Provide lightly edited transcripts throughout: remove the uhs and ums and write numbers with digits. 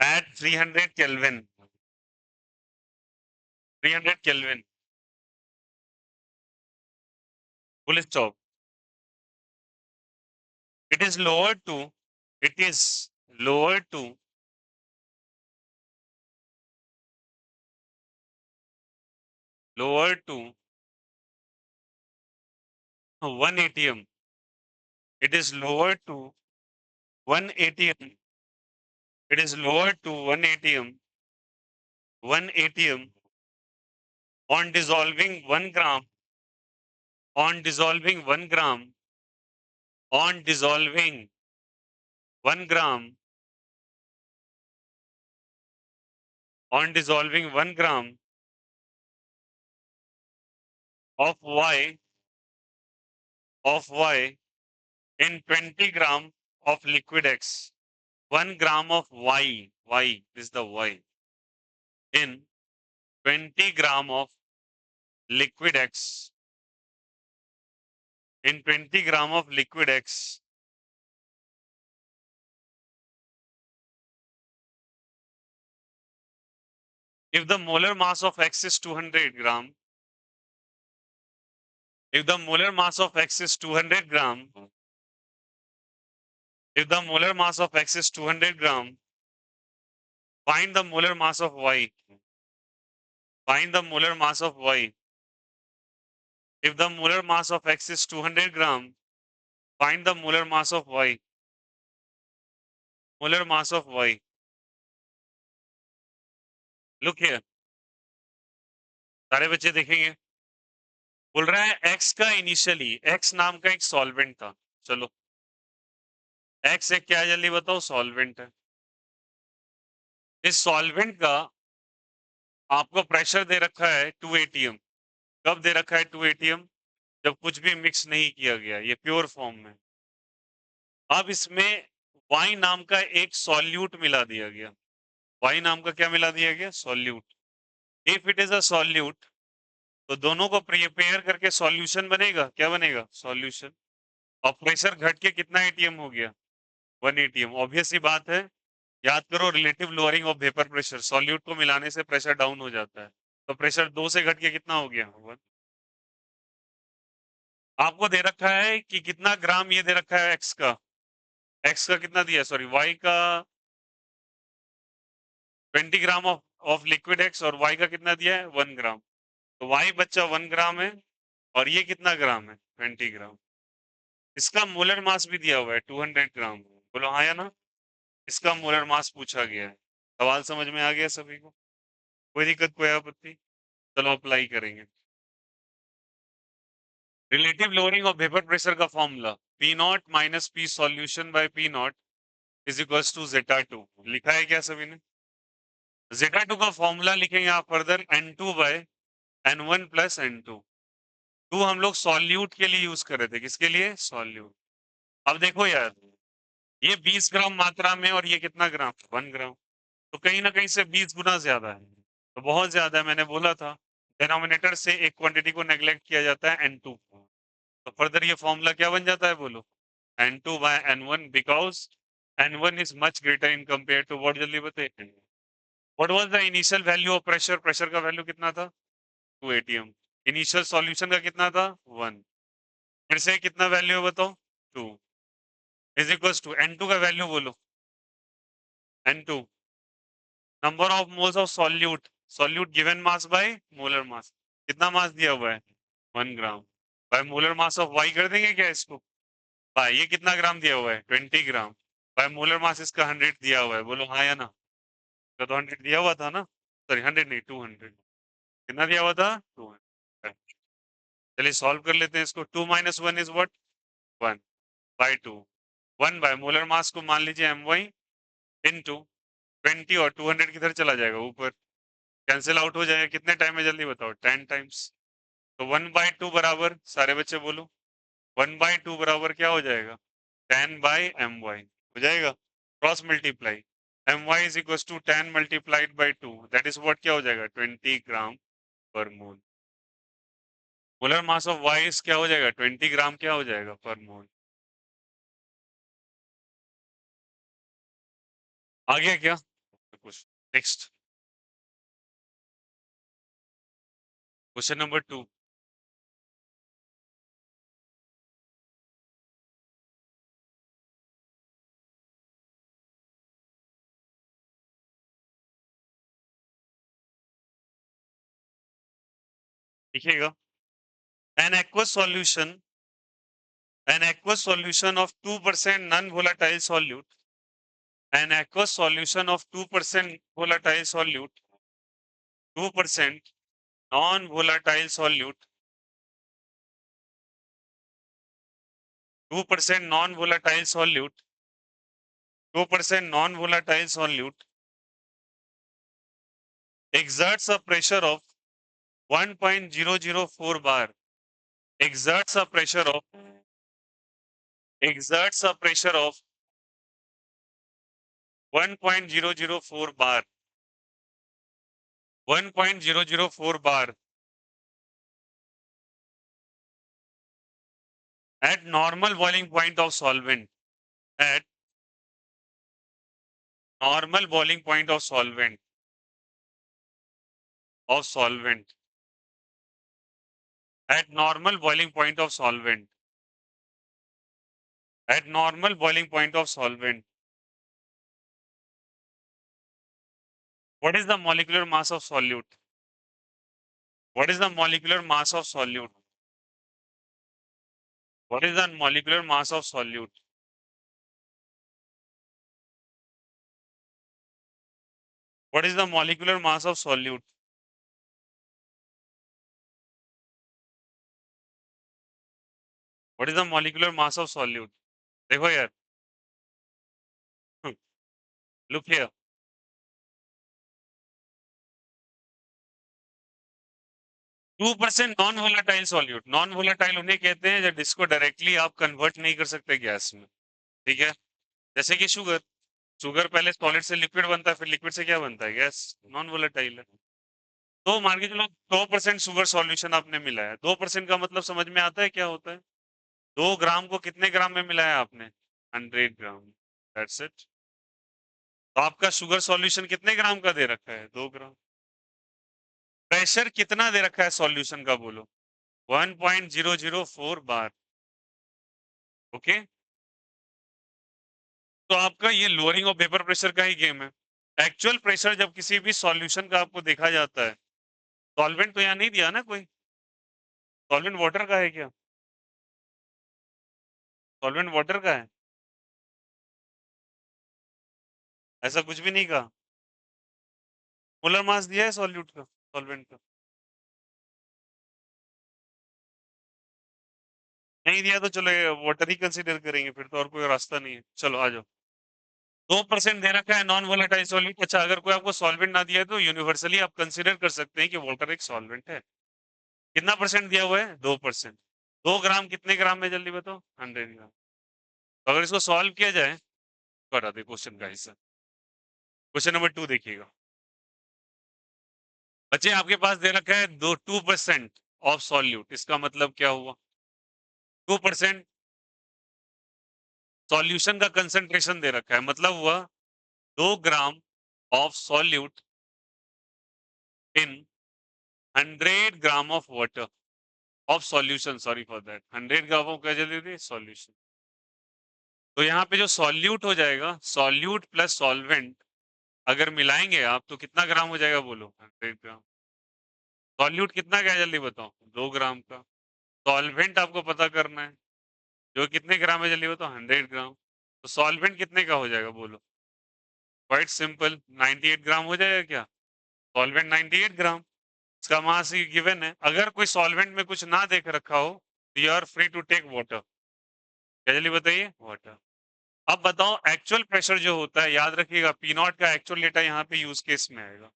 at 300 Kelvin. 300 Kelvin. Full stop. It is lowered to. It is lowered to 1 atm. It is lowered to 1 atm. It is lowered to 1 atm. 1 atm on dissolving 1 gram. On dissolving 1 gram. On dissolving 1 gram. On dissolving 1 gram of Y in 20 gram of liquid X. 1 gram of Y, this is the Y, in 20 gram of liquid X. In 20 gram of liquid X. If the molar mass of X is 200 gram, if the molar mass of X is 200 gram, if the molar mass of X is 200 gram, find the molar mass of Y. Find the molar mass of Y. If the molar mass of X is 200 gram, find the molar mass of Y. Molar mass of Y. Look here. सारे बच्चे देखेंगे. बोल रहा है X का initially X नाम का एक सॉल्वेंट था. चलो X एक क्या है जल्दी बताओ. सॉल्वेंट है. इस सॉल्वेंट का आपको प्रेशर दे रखा है 2 atm. कब दे रखा है 2 atm? जब कुछ भी मिक्स नहीं किया गया, ये प्योर फॉर्म में. अब इसमें Y नाम का एक सॉल्यूट मिला दिया गया. Y नाम का क्या मिला दिया गया? Solute. If it is a solute तो दोनों को प्रिपेयर करके सॉल्यूशन बनेगा. क्या बनेगा? सॉल्यूशन. और प्रेशर घट के कितना एटीएम हो गया? 1 atm. ऑब्वियस ही बात है. याद करो relative lowering of vapour pressure. Solute को मिलाने से प्रेशर डाउन हो जाता है. तो प्रेशर 2 से घट के कितना हो गया? 1. आपको दे रखा है कि कितना ग्राम ये दे रखा है एक्स का. एक्स का कितना दिया? सॉरी वाई का 20 ग्राम ऑफ लिक्विड एक्स और वाई का कितना दिया है? 1 ग्राम. तो वाई बच्चा 1 ग्राम है और ये कितना ग्राम है? 20 ग्राम. इसका मोलर मास भी दिया हुआ है 200 ग्राम. बोलो हाँ या ना. इसका मोलर मास पूछा गया है. सवाल समझ में आ गया सभी को? कोई दिक्कत, कोई आपत्ति? चलो अप्लाई करेंगे. Relative lowering of vapour pressure का formula p naught minus p solution by P not is equals to zeta 2. लिखा है क्या सभी ने? जेटा 2 का फॉर्मूला लिखेंगे आप further n2 bye n1 plus n2. 2 हम लोग सॉल्यूट के लिए यूज कर रहे थे. किसके लिए? सॉल्यूट. अब देखो यार, ये 20 ग्राम मात्रा में और ये कितना ग्राम? 1 ग्राम. तो कहीं ना कहीं से 20 गुना ज्यादा है. तो बहुत ज्यादा है. मैंने बोला था डिनोमिनेटर से एक क्वांटिटी को नेग्लेक्ट किया जाता है n2. तो फर्दर ये फॉर्मूला क्या बन जाता है? बोलो n2 by n1 because n1 is much greater in compared to what. जल्दी बताइए. What was the initial value of pressure? Pressure का वैल्यू कितना था? 2 atm. इनिशियल सॉल्यूशन का कितना था? 1. फिर से कितना वैल्यू है बताओ? 2 इज इक्वल्स टू n2 का वैल्यू बोलो. n2 number of moles of solute. Solute given mass by molar mass. कितना मास दिया हुआ है? 1 ग्राम by molar mass of y. कर देंगे क्या इसको? बाय ये कितना ग्राम दिया हुआ है? 20 ग्राम बाय मोलर मास इसका 100 दिया हुआ है. बोलो हाँ या ना. तो 100 दिया हुआ था ना. सॉरी 100 नहीं 200. कितना दिया हुआ था? 200. चलिए सॉल्व कर लेते हैं इसको. 2 minus 1 is what? 1 by 2. 1 by molar mass को मान लीजिए my इनटू 20 और 200 किधर चला जाएगा? ऊपर. कैंसिल आउट हो जाएगा. कितने टाइम में जल्दी बताओ? 10 टाइम्स. तो 1 बाय 2 बराबर, सारे बच्चे बोलो 1 बाय 2 बराबर क्या हो जाएगा? 10 बाय my हो जाएगा. Cross multiply my is equal to 10 multiplied by 2. That is what. क्या हो जाएगा? 20 gram per mole. Molar mass of y क्या हो जाएगा? 20 ग्राम क्या हो जाएगा? पर मोल. आ गया क्या? कुछ। Next question number 2। लिखिएगा, an aqueous solution of 2% non-volatile solute, an aqueous solution of 2% volatile solute, 2% non-volatile solute, 2% non-volatile solute, 2% non-volatile solute exerts a pressure of 1.004 bar, exerts a pressure of 1.004 bar, 1.004 bar at normal boiling point of solvent, at normal boiling point of solvent, at normal boiling point of solvent, at normal boiling point of solvent. What is the molecular mass of solute? What is the molecular mass of solute? What is the molecular mass of solute? What is the molecular mass of solute? What is the molecular mass of solute? देखो यार, look here. Two percent non volatile solute, non volatile उन्हें कहते हैं जब जिसको directly आप convert नहीं कर सकते गैस में, ठीक है। जैसे कि शुगर, शुगर पहले सॉलिड से लिक्विड बनता है, फिर लिक्विड से क्या बनता है, गैस, नॉन वोलेटाइल है। तो मान के चलो 2% शुगर सॉल्यूशन आपने मिलाया, 2% का मतलब समझ में आता है क्या होता है? 2 ग्राम को कितने ग्राम में मिलाया आपने? 100 ग्राम। That's it. तो आपका शुगर सॉल्यूशन कितने ग्राम का दे रखा है? 2 ग्राम। प्रेशर कितना दे रखा है सॉल्यूशन का, बोलो? 1.004 बार। ओके, तो आपका ये लोअरिंग ऑफ वेपर प्रेशर का ही गेम है। एक्चुअल प्रेशर जब किसी भी सॉल्यूशन का आपको देखा जाता है, सॉल्वेंट तो यहाँ नहीं दिया ना कोई, सॉल्वेंट वाटर का है क्या? सॉल्वेंट वाटर का है? ऐसा कुछ भी नहीं कहा। मोलर मास दिया है सॉल्यूट का, सॉल्वेंट का? नहीं दिया तो चलो वाटर ही कंसीडर करेंगे, फिर तो और कोई रास्ता नहीं है। चलो आ जाओ। 2% दे रखा है नॉन वोलेटाइल सॉल्यूट। अच्छा, अगर कोई आपको सॉल्वेंट ना दिया है तो यूनिवर्सली आप कंसीडर कर सकते हैं कि वाटर एक सॉल्वेंट है। कितना परसेंट दिया हुआ है? 2%। 2 ग्राम कितने ग्राम में, जल्दी बताओ? 100 ग्राम। तो अगर इसको सॉल्व किया जाए, बता दे क्वेश्चन का हिस्सा। क्वेश्चन नंबर 2 देखिएगा। बच्चे आपके पास दे रखा है 2% ऑफ सॉल्यूट, इसका मतलब क्या हुआ? 2% सॉल्यूशन का कंसंट्रेशन दे रखा है, मतलब हुआ 2 gram of solute in 100 gram of water, of solution, sorry for that, 100 gram of क्या जल्दी थी, सॉल्यूशन। तो यहाँ पे जो सॉल्यूट हो जाएगा, सॉल्यूट प्लस सॉल्वेंट अगर मिलाएंगे आप तो कितना ग्राम हो जाएगा, बोलो? 100 ग्राम। सॉल्यूट कितना क्या है, जल्दी बताओ? 2 ग्राम का। सॉल्वेंट आपको पता करना है, जो कितने ग्राम है, जल्दी बताओ? 100 ग्राम। तो सॉल्वेंट कितने का हो जाएगा, बोलो? क्वाइट सिंपल, 98 ग्राम हो जाएगा क्या? सॉल्वेंट 98 ग्राम, इसका मास ही गिवन है। अगर कोई सॉल्वेंट में कुछ ना देख रखा हो तो you are free to take water. क्या जल्दी बताइए? वाटर। अब बताओ, एक्चुअल प्रेशर जो होता है, याद रखिएगा पी नॉट का एक्चुअल डेटा यहाँ पे यूज केस में आएगा।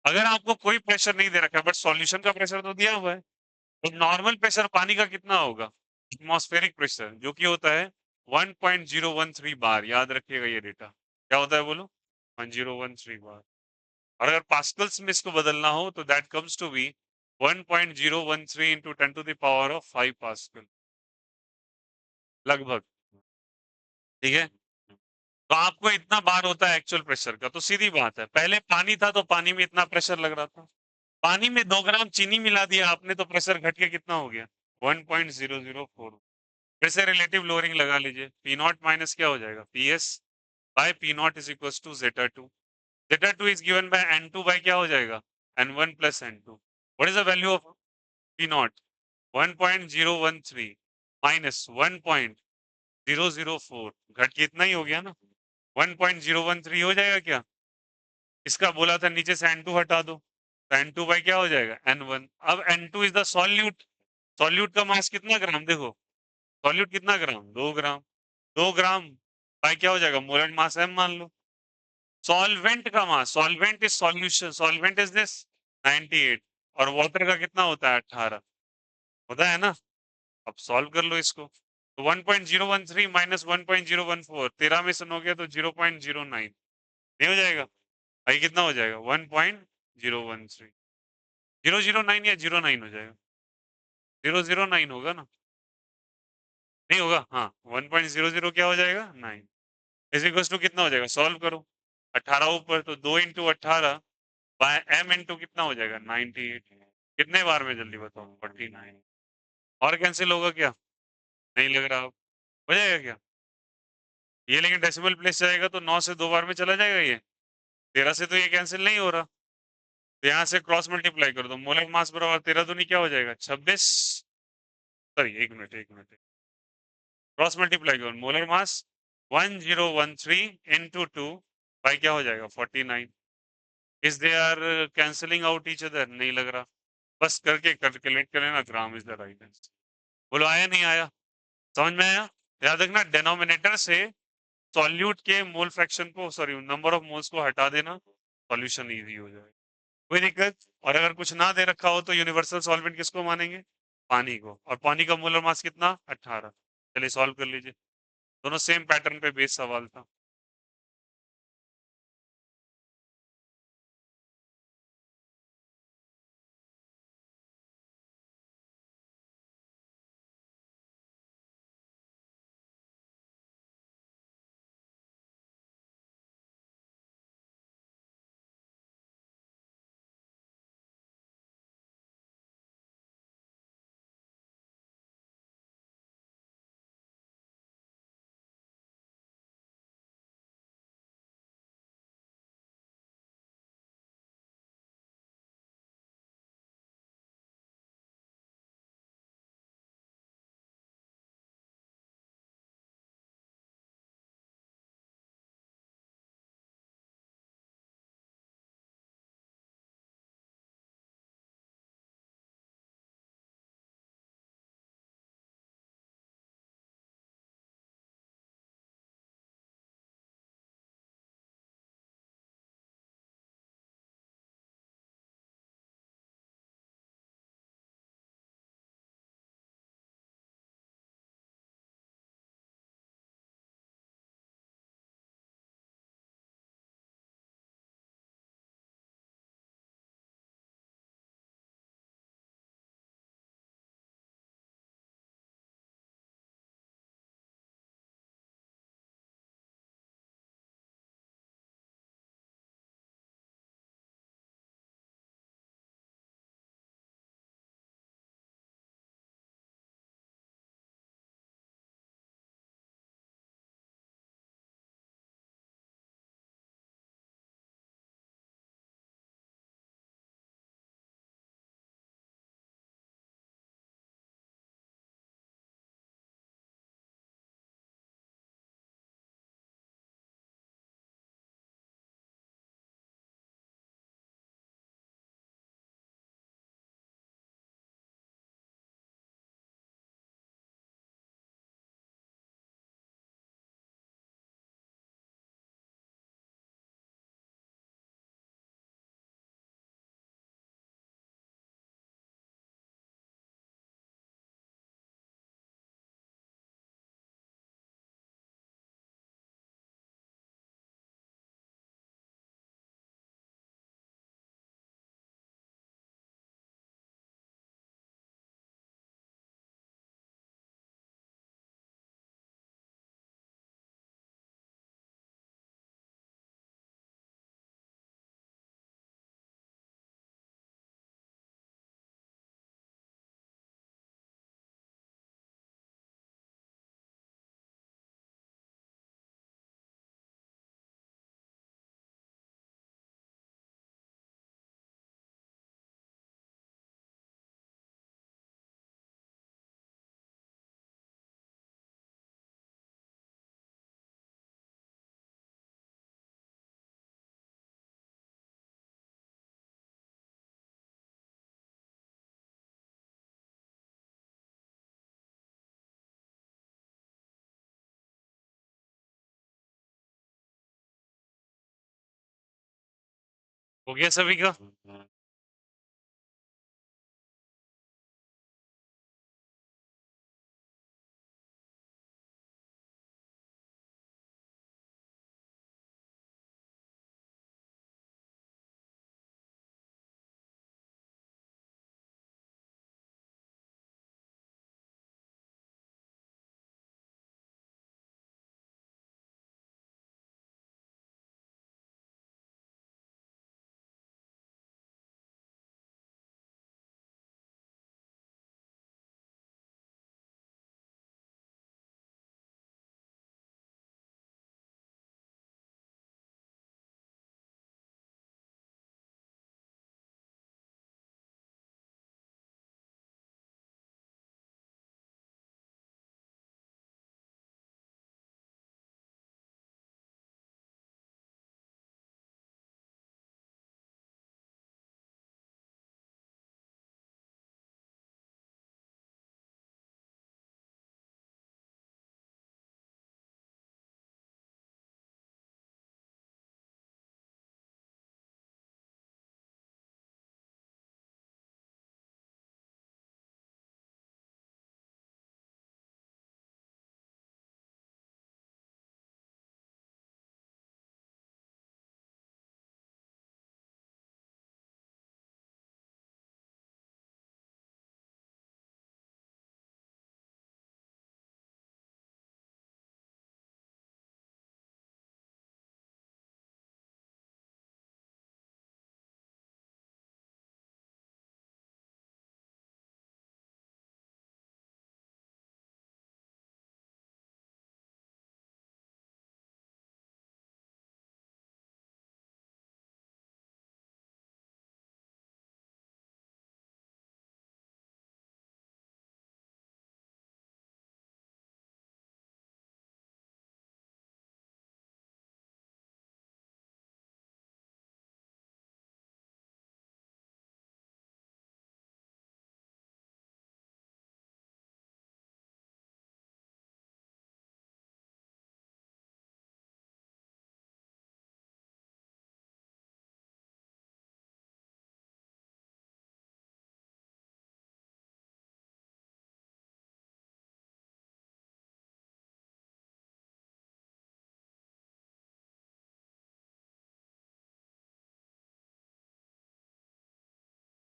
अगर आपको कोई प्रेशर नहीं दे रखा है बट सॉल्यूशन का प्रेशर तो दिया हुआ है, तो नॉर्मल प्रेशर पानी का कितना होगा? एटमॉस्फेरिक प्रेशर, जो कि होता है 1.013 बार। याद रखिएगा ये डेटा क्या होता है, बोलो? 1013 बार। और अगर पास्कल्स में इसको बदलना हो तो that comes to be 1.013 into 10 to the power of 5 pascal, लगभग। ठीक है, तो आपको इतना बार होता है एक्चुअल प्रेशर का, तो सीधी बात है, पहले पानी था तो पानी में इतना प्रेशर लग रहा था, पानी में 2 ग्राम चीनी मिला दिया आपने तो प्रेशर घट के कितना हो गया 1.004। फिर से रिलेटिव लोअरिंग लगा लीजिए, पी नॉट माइनस क्या हो जाएगा P S by P not is equal to zeta two. Zeta two is given by N two by क्या हो जाएगा N one plus N two. What is the value of P not 1.013 minus 1.004, घट के इतना ही हो गया ना, 1.013 हो जाएगा क्या, इसका बोला था नीचे से एन टू हटा दो, तो एन टू बाई क्या हो जाएगा एन वन। अब N two is the solute, solute का मास कितना ग्राम, देखो सॉल्यूट कितना ग्राम 2 ग्राम, 2 ग्राम बाई क्या हो जाएगा मोलर मास एम मान लो। सॉल्वेंट का mass, solvent is solution, solvent is this 98, और वाटर का कितना होता है 18, होता है ना। अब सॉल्व कर लो इसको, तो 1.013 माइनस 1.014 13 में सुन हो गया तो 0.09, नहीं हो जाएगा भाई, कितना हो जाएगा 1.013, 009 या 09 हो जाएगा, 009 होगा ना, नहीं होगा, हाँ 1.00 क्या हो जाएगा 9 इज इक्वल टू कितना हो जाएगा, सॉल्व करो 18 ऊपर तो 2 इंटू 18 बाय एम इंटू कितना हो जाएगा 98, कितने बार में जल्दी बताओ 49, और कैंसिल होगा क्या, नहीं लग रहा, हो जाएगा क्या ये, लेकिन डेसिमल प्लेस जाएगा तो 9 से 2 बार में चला जाएगा ये, 13 से तो ये कैंसिल नहीं हो रहा, तो यहाँ से क्रॉस मल्टीप्लाई कर दो, मोलर मास बराबर 13 दूनी क्या हो जाएगा 26, सॉरी एक मिनट एक मिनट, क्रॉस मल्टीप्लाई करो मोलर मास 1013 इनटू 2 बाय क्या हो जाएगा 49, is they are cancelling out each other, नहीं लग रहा, बस करके कैलकुलेट कर लेना, gram is the right answer. बोलो आया नहीं आया, समझ में आया, याद रखना डेनोमिनेटर से सॉल्यूट के मोल फ्रैक्शन को, सॉरी नंबर ऑफ मोल्स को हटा देना, सॉल्यूशन इजी हो जाएगा, कोई दिक्कत। और अगर कुछ ना दे रखा हो तो यूनिवर्सल सॉल्वेंट किसको मानेंगे, पानी को, और पानी का मोलर मास कितना 18, चलिए सॉल्व कर लीजिए, दोनों सेम पैटर्न पे बेस सवाल था। हो गया सभी का?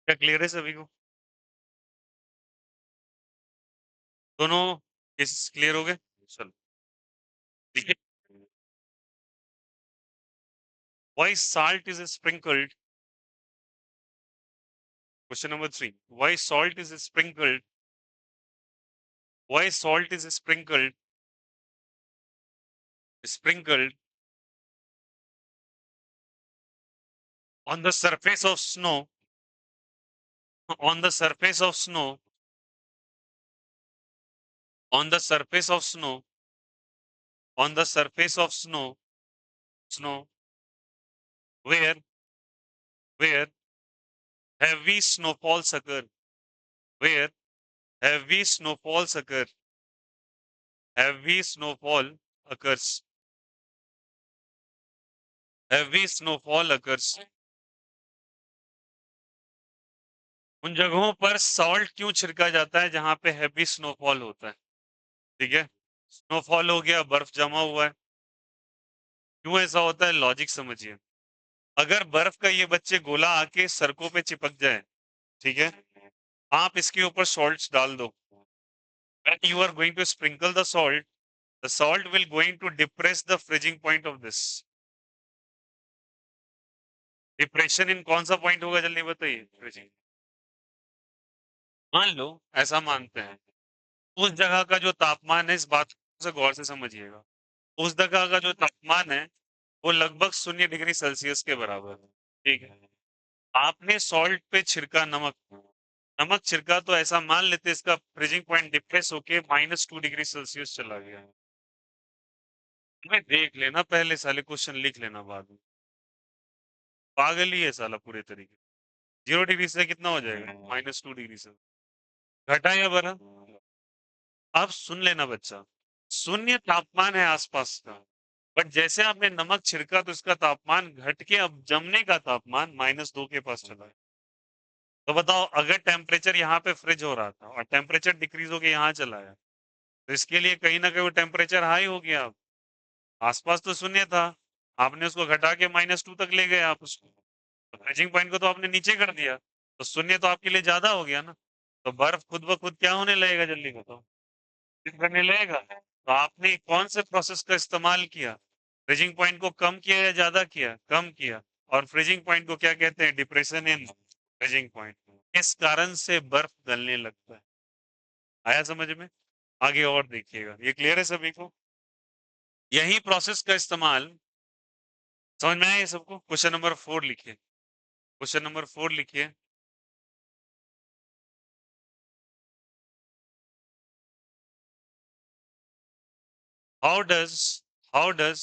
क्या क्लियर है सभी को? दोनों केसेस क्लियर हो गए? चलो ठीक है। Why salt is sprinkled? Question number 3. Why salt is sprinkled? Why salt is sprinkled on the surface of snow, on the surface of snow, on the surface of snow, on the surface of snow, where heavy snowfalls occur, where heavy snowfalls occur, heavy snowfall occurs, heavy snowfall occurs. उन जगहों पर salt क्यों छिड़का जाता है जहां पे heavy snowfall होता है? ठीक है, स्नोफॉल हो गया, बर्फ जमा हुआ है। क्यों ऐसा होता है, लॉजिक समझिए। अगर बर्फ का ये बच्चे गोला आके सड़कों पे चिपक जाए, ठीक है, आप इसके ऊपर सॉल्ट्स डाल दो। When you are going to sprinkle the salt will going to depress the freezing point of this. Depression in कौन सा पॉइंट होगा, जल्दी बताइए। फ्रीजिंग। मान लो, ऐसा मानते हैं, उस जगह का जो तापमान है, इस बात से गौर से समझिएगा, उस जगह का जो तापमान है वो लगभग 0 डिग्री सेल्सियस के बराबर है। ठीक है, आपने सॉल्ट पे छिड़का नमक, नमक छिड़का तो ऐसा मान लेते इसका फ्रीजिंग पॉइंट डिप्रेस होके -2 डिग्री सेल्सियस चला गया। हमें देख लेना पहले, साले क्वेश्चन लिख लेना बाद में। पागल ही है साला पूरे तरीके। 0 डिग्री से कितना हो जाएगा, -2 डिग्री से। घटा या बढ़ा? अब सुन लेना बच्चा, शून्य तापमान है आसपास का, बट जैसे आपने नमक छिड़का तो इसका तापमान घट के अब जमने का तापमान -2 के पास चला है। तो बताओ अगर टेम्परेचर यहाँ पे फ्रिज हो रहा था और टेम्परेचर डिक्रीज होके यहाँ चला है, तो इसके लिए कहीं ना कहीं वो टेम्परेचर हाई हो गया। अब आसपास तो शून्य था, आपने उसको घटा के -2 तक ले गए आप उसको, तो फ्रीजिंग पॉइंट को तो आपने नीचे कर दिया, तो शून्य तो आपके लिए ज्यादा हो गया ना। तो बर्फ खुद ब खुद क्या होने लगेगा, जल्दी बताओ, हीट करने लगेगा। तो आपने कौन से प्रोसेस का इस्तेमाल किया, फ्रीजिंग पॉइंट को कम किया या ज्यादा किया, कम किया। और फ्रीजिंग पॉइंट को क्या कहते हैं, डिप्रेशन इन फ्रीजिंग पॉइंट। इस कारण से बर्फ गलने लगता है। आया समझ में? आगे और देखिएगा, ये क्लियर है सभी को? यही प्रोसेस का इस्तेमाल, समझ में आया ये सबको? क्वेश्चन नंबर 4 लिखिए, क्वेश्चन नंबर 4 लिखिए। How does how does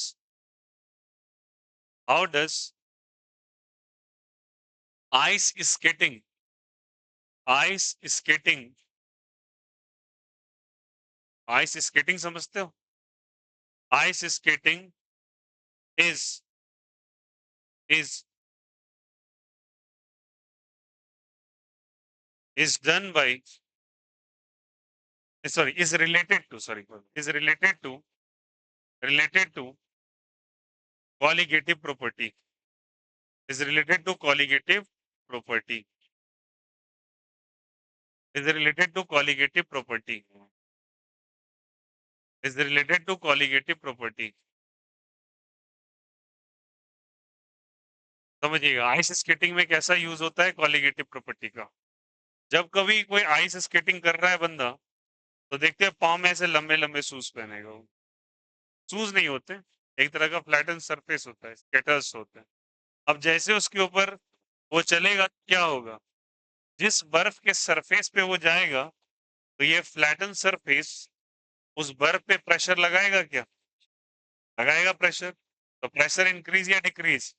how does ice skating ice skating ice skating समझते हो? Ice skating is is is done by, sorry, is related to, sorry, is related to colligative property, is related to colligative property, is related to colligative property, is related to colligative property। समझिएगा, ice skating में कैसा use होता है colligative property का। जब कभी कोई ice skating कर रहा है बंदा, तो देखते हैं पाँव में ऐसे लंबे लंबे शूज पहनेगा वो। शूज नहीं होते, एक तरह का फ्लैटन सरफेस होता है, स्केटर्स होते हैं। अब जैसे उसके ऊपर वो चलेगा क्या होगा, जिस बर्फ के सरफेस पे वो जाएगा, तो ये फ्लैटन सरफेस उस बर्फ पे प्रेशर लगाएगा क्या, लगाएगा प्रेशर। तो प्रेशर इंक्रीज या डिक्रीज,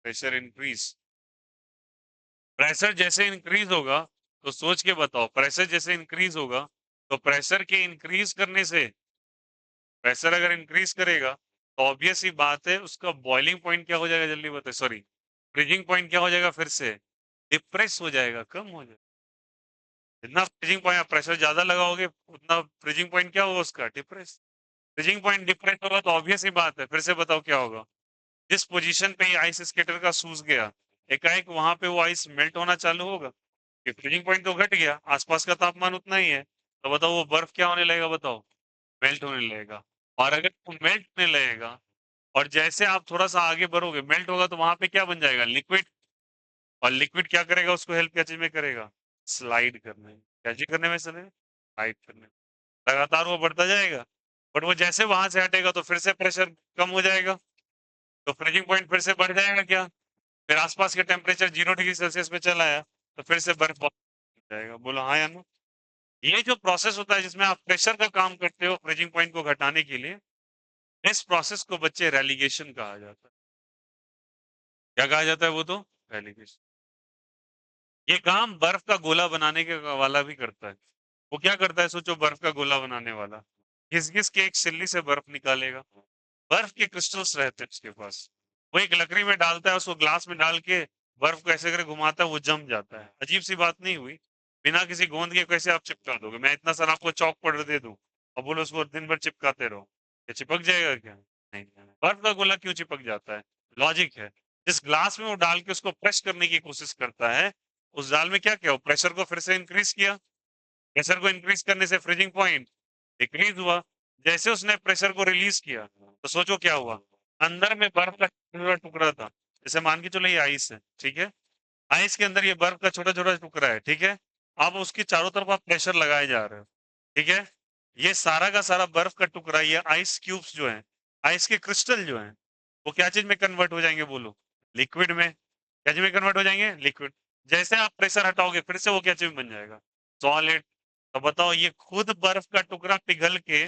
प्रेशर इंक्रीज। प्रेशर जैसे इंक्रीज होगा, तो सोच के बताओ, प्रेशर जैसे इंक्रीज होगा, तो प्रेशर के इंक्रीज करने से, प्रेशर अगर इंक्रीज करेगा, तो ऑब्वियस ही बात है उसका बॉइलिंग पॉइंट क्या हो जाएगा, जल्दी बताओ, सॉरी, फ्रीजिंग पॉइंट क्या हो जाएगा, फिर से डिप्रेस हो जाएगा, कम हो जाएगा। जितना फ्रीजिंग पॉइंट प्रेशर ज्यादा लगाओगे, उतना फ्रीजिंग पॉइंट क्या होगा उसका, डिप्रेस। फ्रीजिंग पॉइंट डिप्रेस होगा तो ऑब्वियस ही बात है, फिर से बताओ क्या होगा। जिस पोजीशन पे ये आइस स्केटर का सूज गया, एकाएक वहां पे वो आइस मेल्ट होना चालू होगा, कि फ्रीजिंग पॉइंट तो घट गया, आसपास का तापमान उतना ही है, तो बताओ वो बर्फ क्या होने लगेगा, बताओ, मेल्ट होने लगेगा। और अगर वो मेल्ट होने लगेगा, और जैसे आप थोड़ा सा आगे बढ़ोगे, मेल्ट होगा, तो वहां पे क्या बन जाएगा, लिक्विड। और लिक्विड क्या करेगा, उसको हेल्प क्या चीज में करेगा, स्लाइड करने में। क्या चीज करने में, चले स्लाइड करने में। लगातार वो बढ़ता जाएगा, बट वो जैसे वहां से हटेगा तो फिर से प्रेशर कम हो जाएगा, तो फ्रीजिंग पॉइंट फिर से बढ़ जाएगा क्या, फिर आसपास के टेम्परेचर 0 डिग्री सेल्सियस पे चला आया, तो फिर से बर्फ जाएगा। बोलो हाँ या नो? ये जो प्रोसेस होता है जिसमें आप प्रेशर का काम करते हो फ्रीजिंग पॉइंट को घटाने के लिए, इस प्रोसेस को बच्चे रेलिगेशन कहा जाता है। क्या कहा जाता है वो, तो रेलिगेशन। ये काम बर्फ का गोला बनाने के वाला भी करता है। वो क्या करता है, सोचो, बर्फ का गोला बनाने वाला घिस घिस के एक सिल्ली से बर्फ निकालेगा। बर्फ के क्रिस्टल्स रहते हैं उसके पास, वो एक लकड़ी में डालता है, उसको ग्लास में डाल के बर्फ को ऐसे करके घुमाता है, वो जम जाता है। अजीब सी बात नहीं हुई? बिना किसी गोंद के कैसे आप चिपका दोगे? मैं इतना सारा आपको चौक पाउडर दे दूं और बोलो उसको दिन भर चिपकाते रहो, ये चिपक जाएगा क्या? नहीं। बर्फ का गोला क्यों चिपक जाता है? लॉजिक है। जिस ग्लास में वो डाल के उसको प्रेस करने की कोशिश करता है, उस जाल में क्या किया, प्रेशर को फिर से इंक्रीज किया। प्रेशर को इंक्रीज करने से फ्रीजिंग पॉइंट डिक्रीज हुआ। जैसे उसने प्रेशर को रिलीज किया, तो सोचो क्या हुआ, अंदर में बर्फ का छोटा टुकड़ा था। जैसे मान के चलो ये आइस है, ठीक है, आइस के अंदर ये बर्फ का छोटा छोटा टुकड़ा है, ठीक है। अब उसकी चारों तरफ आप प्रेशर लगाए जा रहे हो, ठीक है। ये सारा का सारा बर्फ का टुकड़ा, ये आइस क्यूब्स जो है, आइस के क्रिस्टल जो है, वो क्या चीज में कन्वर्ट हो जाएंगे, बोलो, लिक्विड में। क्या चीज में कन्वर्ट हो जाएंगे, लिक्विड। जैसे आप प्रेशर हटाओगे, फिर से वो क्या चीज बन जाएगा, सॉलिड। तो बताओ, ये खुद बर्फ का टुकड़ा पिघल के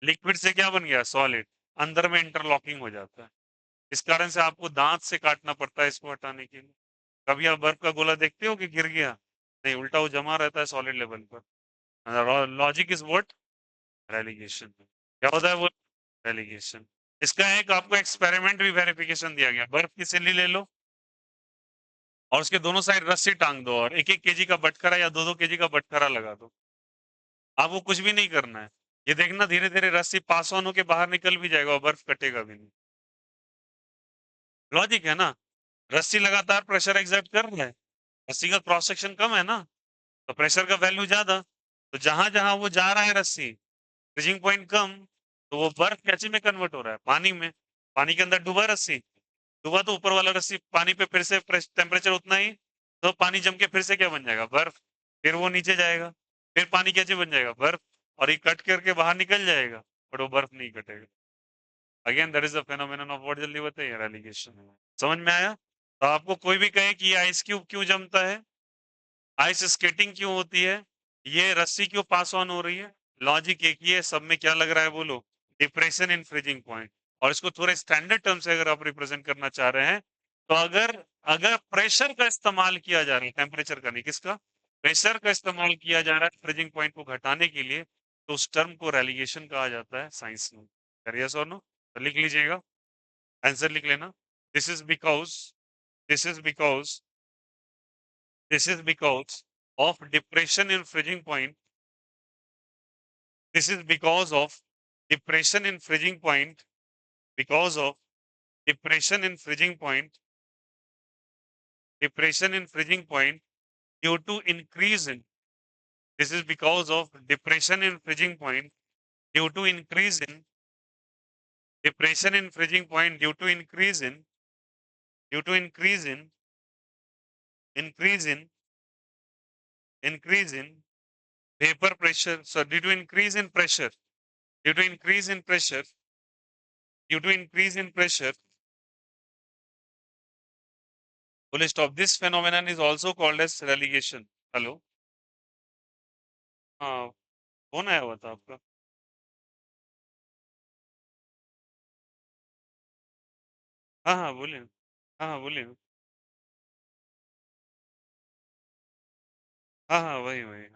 लिक्विड से क्या बन गया, सॉलिड। अंदर में इंटरलॉकिंग हो जाता है। इस कारण से आपको दांत से काटना पड़ता है इसको हटाने के लिए। कभी आप बर्फ का गोला देखते हो कि गिर गया? नहीं, उल्टा वो जमा रहता है सॉलिड लेवल पर। Logic is what, relegation. क्या होता है वो, रेलिगेशन। इसका एक आपको एक्सपेरिमेंट भी वेरिफिकेशन दिया गया, बर्फ की सिल्ली ले लो और उसके दोनों साइड रस्सी टांग दो और 1-1 केजी का बटखरा या 2-2 केजी का बटखरा लगा दो। आपको कुछ भी नहीं करना है, ये देखना धीरे धीरे रस्सी पास ऑन होके बाहर निकल भी जाएगा और बर्फ कटेगा भी नहीं। लॉजिक है ना, रस्सी लगातार प्रेशर एक्सर्ट कर रहा है, रस्सी का क्रॉस सेक्शन कम है ना, तो प्रेशर का वैल्यू ज्यादा, तो जहां जहां वो जा रहा है रस्सी, फ्रीजिंग पॉइंट कम, तो वो बर्फ कैसे में कन्वर्ट हो रहा है, पानी में। पानी के अंदर डूबा रस्सी, डूबा तो ऊपर वाला रस्सी पानी पे फिर से टेम्परेचर उतना ही, तो पानी जम के फिर से क्या बन जाएगा, बर्फ। फिर वो नीचे जाएगा, फिर पानी कैसे बन जाएगा, बर्फ, और ये कट करके बाहर निकल जाएगा, बट वो बर्फ नहीं कटेगा। Again that is the phenomenon of what जल्दी बताइए, रेलिगेशन। समझ में आया? तो आपको कोई भी कहे कि ये आइस क्यूब क्यों जमता है, आइस स्केटिंग क्यों होती है, ये रस्सी क्यों पास ऑन हो रही है, लॉजिक एक ही है, सब में क्या लग रहा है बोलो, डिप्रेशन इन फ्रीजिंग पॉइंट। और इसको थोड़े स्टैंडर्ड टर्म से अगर आप रिप्रेजेंट करना चाह रहे हैं, तो अगर अगर प्रेशर का इस्तेमाल किया जा रहा है, टेम्परेचर का नहीं, किसका, प्रेशर का इस्तेमाल किया जा रहा है फ्रीजिंग पॉइंट को घटाने के लिए, तो उस टर्म को रेलिगेशन कहा जाता है साइंस में। यस और नो? तो लिख लीजिएगा, आंसर लिख लेना। This is because this is because this is because of depression in freezing point. This is because of depression in freezing point, because of depression in freezing point, depression in freezing point due to increase in, this is because of depression in freezing point due to increase in, depression in freezing point due to increase in, due to increase in, increase in, increase in vapor pressure, so due to increase in pressure, due to increase in pressure, due to increase in pressure, full stop. This phenomenon is also called as relegation. Hello, हाँ, कौन आया हुआ था आपका? हाँ हाँ बोलिए, हाँ हाँ बोलिए, हाँ हाँ वही वही।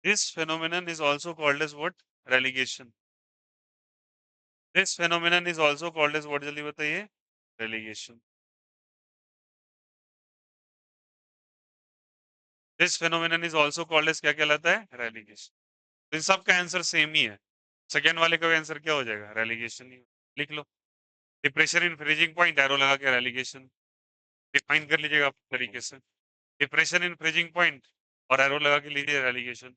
This phenomenon is also called as what? Relegation. This phenomenon is also called as what, जल्दी बताइए? Relegation. This phenomenon is also called as क्या कहलाता है? Relegation. तो इन सब का आंसर सेम ही है, सेकेंड वाले का आंसर क्या हो जाएगा, रेलिगेशन ही। लिख लो, depression in freezing point, arrow लगा के रेलिगेशन डिफाइन कर लीजिएगा आप तरीके से, डिप्रेशन इन फ्रीजिंग पॉइंट और एरो लगा के लीजिए रेलिगेशन।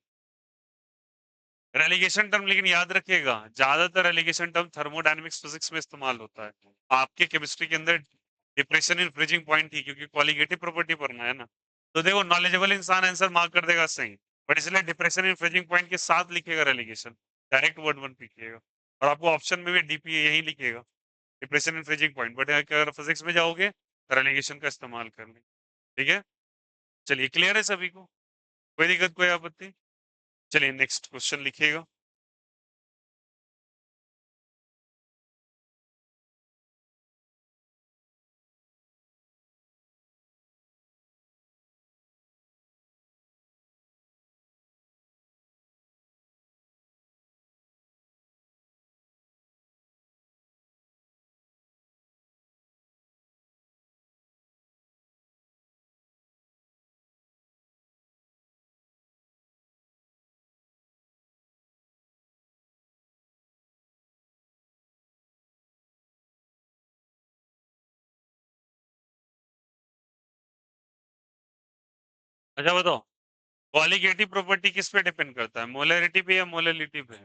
रेलिगेशन टर्म लेकिन याद रखिएगा, ज्यादातर रेलिगेशन टर्म थर्मोडायनेमिक्स फिजिक्स में इस्तेमाल होता है, आपके केमिस्ट्री के अंदर डिप्रेशन इन फ्रीजिंग पॉइंट ही, क्योंकि क्वालिटेटिव प्रॉपर्टी पढ़ना है ना। तो देखो नॉलेजेबल इंसान आंसर मार्क कर देगा सही, बट इसलिए डिप्रेशन इन फ्रीजिंग पॉइंट के साथ लिखेगा रेलिगेशन, डायरेक्ट वर्ड वन लिखिएगा, और आपको ऑप्शन में भी डीपी यही लिखेगा, depression in freezing point, but अगर फिजिक्स में जाओगे तो रेलिगेशन का इस्तेमाल कर लें। ठीक है, चलिए क्लियर है सभी को, कोई दिक्कत कोई आपत्ति? चलिए नेक्स्ट क्वेश्चन लिखिएगा। अच्छा बताओ, क्वालिटेटिव प्रॉपर्टी किस पे डिपेंड करता है, मोलरिटी पे या मोललिटी पे?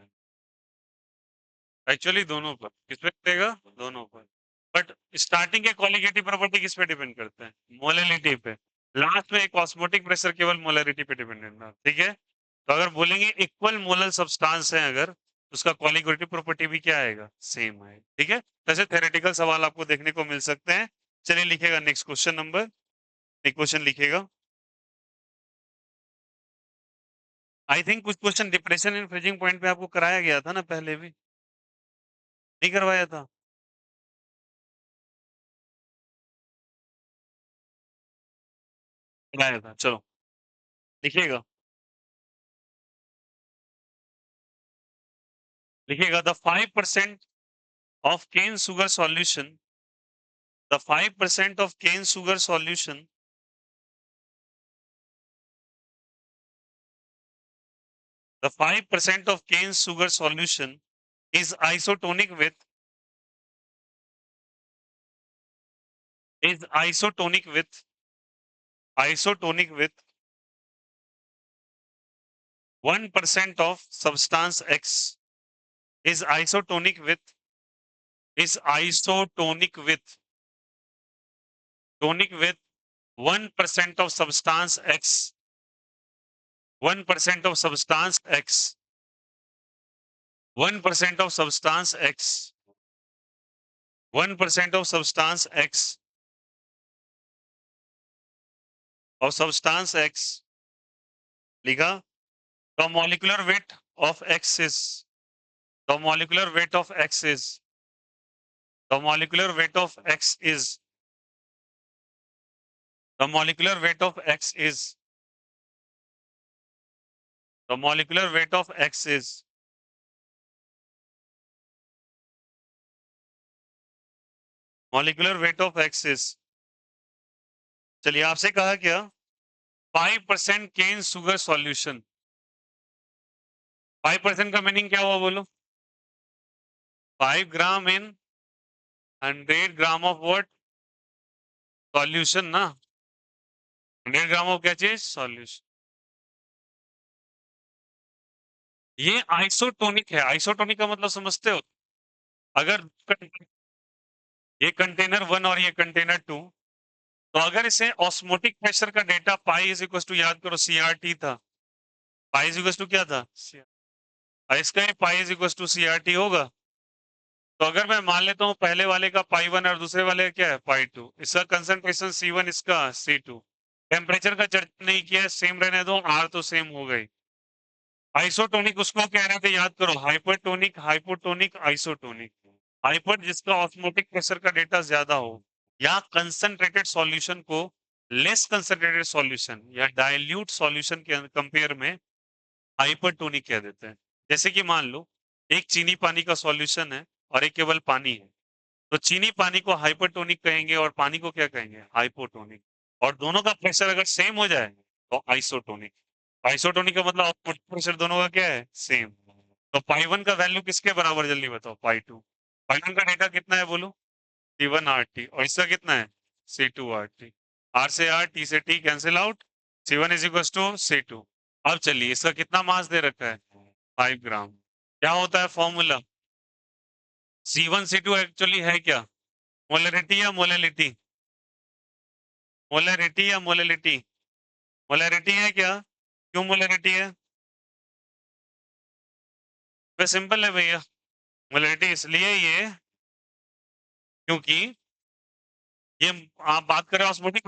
एक्चुअली दोनों पर, किस पे करेगा, दोनों पर, बट स्टार्टिंग के क्वालिटेटिव प्रॉपर्टी किस पे डिपेंड करते हैं, मोललिटी पे। लास्ट में एक ऑस्मोटिक प्रेशर केवल मोलरिटी पे डिपेंडेंट है, ठीक है। तो अगर बोलेंगे इक्वल मोलल सब्सटेंस है अगर, उसका क्वालिटेटिव प्रॉपर्टी भी क्या आएगा, सेम आएगा, ठीक है। ऐसे थ्योरेटिकल सवाल आपको देखने को मिल सकते हैं। चलिए लिखेगा नेक्स्ट क्वेश्चन नंबर, एक क्वेश्चन लिखेगा। आई थिंक कुछ question depression in freezing point पे आपको कराया गया था ना पहले भी, नहीं करवाया था? कराया था, चलो लिखिएगा, लिखिएगा the 5%, of cane sugar solution, the 5% of cane sugar solution the 5% of cane sugar solution is isotonic with is isotonic with 1% of substance X is isotonic with 1% of substance X 1% of substance X 1% of substance X 1% of substance X of substance X लिखा the molecular weight of X is the molecular weight of X is the molecular weight of X is the molecular weight of X is the molecular weight of X is molecular weight of X is चलिए आपसे कहा क्या 5% केन sugar solution 5% का meaning क्या हुआ बोलो 5 ग्राम इन 100 gram of what solution ना 100 gram of क्या चीज सॉल्यूशन ये आइसोटोनिक है आइसोटोनिक का मतलब समझते हो अगर ये कंटेनर 1 और ये कंटेनर 2 तो अगर इसे ऑस्मोटिक प्रेशर का data pi is equal to याद करो सीआरटी था पाई इज इक्वल टू क्या था और इसका ये pi is equal to CRT होगा तो अगर मैं मान लेता हूँ पहले वाले का पाई 1 और दूसरे वाले का क्या है पाई 2 इसका कंसंट्रेशन C1 इसका C2 टेम्परेचर का चर्चा नहीं किया सेम रहने दो आर तो सेम हो गई आइसोटोनिक उसको कह रहे थे याद करो हाइपरटोनिक हाइपोटोनिक आइसोटोनिक हाइपर जिसका ऑस्मोटिक प्रेशर का डेटा ज्यादा हो या कंसंट्रेटेड सॉल्यूशन को लेस कंसंट्रेटेड सॉल्यूशन या डाइल्यूट सॉल्यूशन के कंपेयर में हाइपरटोनिक कह देते हैं जैसे कि मान लो एक चीनी पानी का सॉल्यूशन है और एक केवल पानी है तो चीनी पानी को हाइपरटोनिक कहेंगे और पानी को क्या कहेंगे हाइपोटोनिक और दोनों का प्रेशर अगर सेम हो जाए तो आइसोटोनिक आइसोटोनिक का मतलब आउटपुट प्रेशर दोनों का क्या है सेम तो पाई 1 का वैल्यू किसके बराबर जल्दी बताओ पाई 2 पाई 1 का डेटा कितना है बोलो C1 RT और इसका कितना है C2 RT R से R T से T cancel out C1 is equal to C2 अब चलिए इसका कितना मास दे रखा है 5 ग्राम क्या होता है फॉर्मूला C1 C2 एक्चुअली है क्या मोलरिटी या मोलैलिटी मोलरिटी या मोलैलिटी मोलरिटी है क्या क्यों मोलरिटी है वे सिंपल है भैया मोलरिटी इसलिए ये क्योंकि ये आप बात कर रहे हो ऑस्मोटिक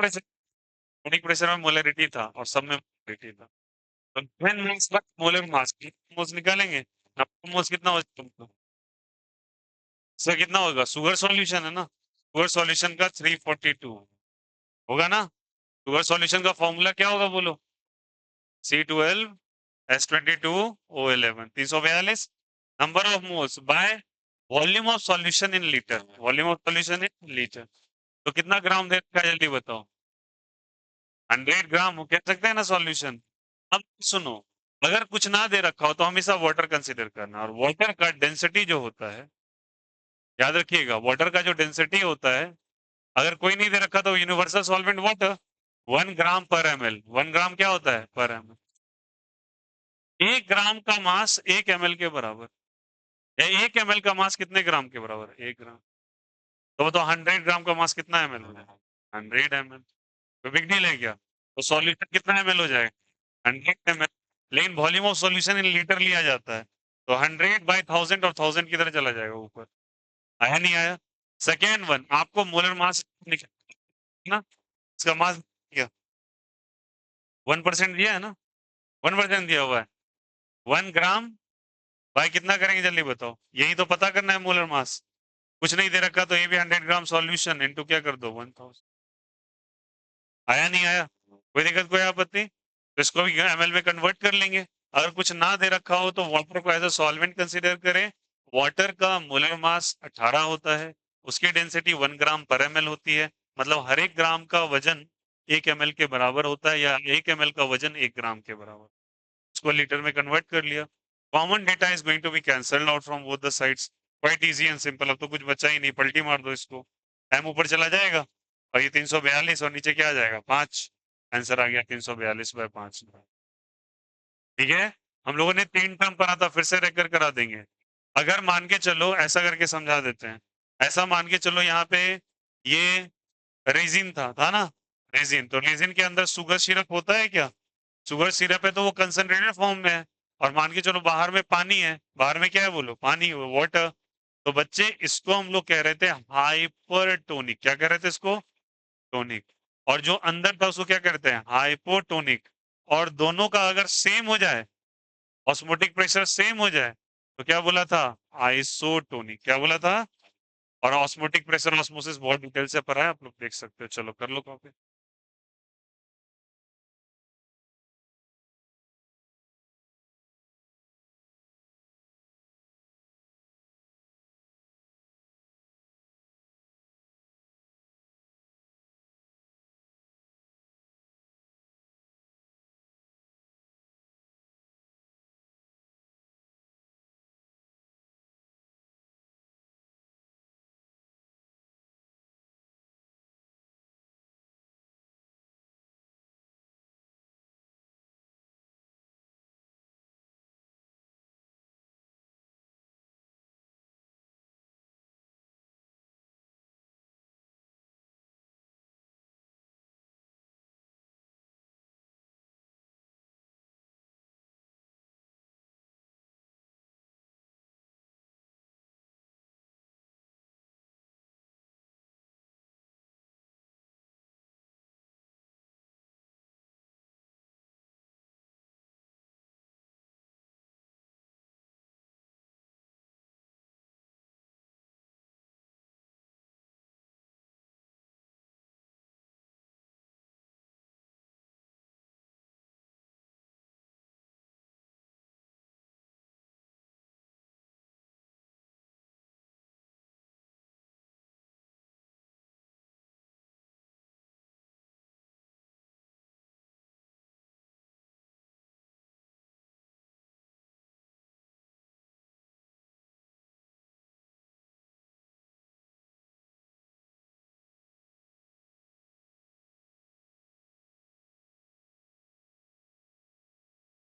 प्रेशर में मोलरिटी था और सब में मोलरिटी था तो 10 moles per molar mass moles निकालेंगे आपको मोल्स कितना हो जाएगा इसका कितना होगा शुगर सॉल्यूशन है ना शुगर सॉल्यूशन का 342 होगा ना शुगर सॉल्यूशन का फॉर्मूला क्या होगा बोलो C12 S22 O11 342 number of moles by volume of solution in litre volume of solution in litre तो कितना ग्राम दे रखा है जल्दी बताओ 100 ग्राम कह सकते हैं ना सॉल्यूशन अब सुनो अगर कुछ ना दे रखा हो तो हमेशा वाटर कंसीडर करना और वाटर का डेंसिटी जो होता है याद रखिएगा वाटर का जो डेंसिटी होता है अगर कोई नहीं दे रखा तो यूनिवर्सल सॉल्वेंट वाटर 1 ग्राम पर ml 1 ग्राम क्या होता है पर ml 1 ग्राम का मास 1 ml के बराबर या 1 ml का मास कितने ग्राम के बराबर 1 ग्राम तो 100 ग्राम का मास कितना ml हो जाएगा 100 ml तो बिग डील है क्या तो सॉल्यूशन कितना ml हो जाएगा 100 ml लेकिन volume of solution in litre लिया जाता है तो 100 बाय 1000 और 1000 की तरह चला जाएगा ऊपर आया नहीं आया सेकेंड वन आपको मोलर मास ना इसका मास क्या 1% दिया है ना 1% दिया हुआ है 1 ग्राम भाई कितना करेंगे जल्दी बताओ यही तो पता करना है मोलर मास कुछ नहीं दे रखा तो ये भी 100 ग्राम सॉल्यूशन इनटू क्या कर दो 1000 आया नहीं आया कोई दिक्कत कोई आपत्ति तो इसको भी एमएल में कन्वर्ट कर लेंगे अगर कुछ ना दे रखा हो तो वाटर को एज अ सॉल्वेंट कंसीडर करें वाटर का मोलर मास 18 होता है, उसकी डेंसिटी 1 ग्राम पर ml होती है, मतलब हर एक ग्राम का वजन 1 ml के बराबर होता है, या 1 ml का वजन 1 ग्राम के बराबर। उसको लीटर में कन्वर्ट कर लिया। Common data is going to be cancelled out from both the sides. Quite easy and simple, अब तो कुछ बचा ही नहीं, पलटी मार दो इसको, m ऊपर चला जाएगा और ये 342 और नीचे क्या आ जाएगा 5। आंसर आ गया 342/5। ठीक है, हम लोगों ने 3 टर्म पढ़ा था, फिर से रेकर करा देंगे। अगर मान के चलो, ऐसा करके समझा देते हैं, ऐसा मान के चलो यहाँ पे ये रेजिन था ना, रेजिन, तो रेजिन के अंदर शुगर सिरप होता है क्या? शुगर सिरप है तो वो कंसंट्रेटेड फॉर्म में है, और मान के चलो बाहर में पानी है, बाहर में क्या है बोलो, पानी, वाटर। तो बच्चे इसको हम लोग कह रहे थे हाइपरटोनिक, क्या कह रहे थे इसको? टोनिक। और जो अंदर था उसको क्या कहते हैं? हाइपोटोनिक। और दोनों का अगर सेम हो जाए, ऑस्मोटिक प्रेशर सेम हो जाए, तो क्या बोला था? आइसोटोनिक। क्या बोला था? और ऑस्मोटिक प्रेशर ऑस्मोसिस बहुत डिटेल से पढ़ा है, आप लोग देख सकते हो, चलो कर लो copy.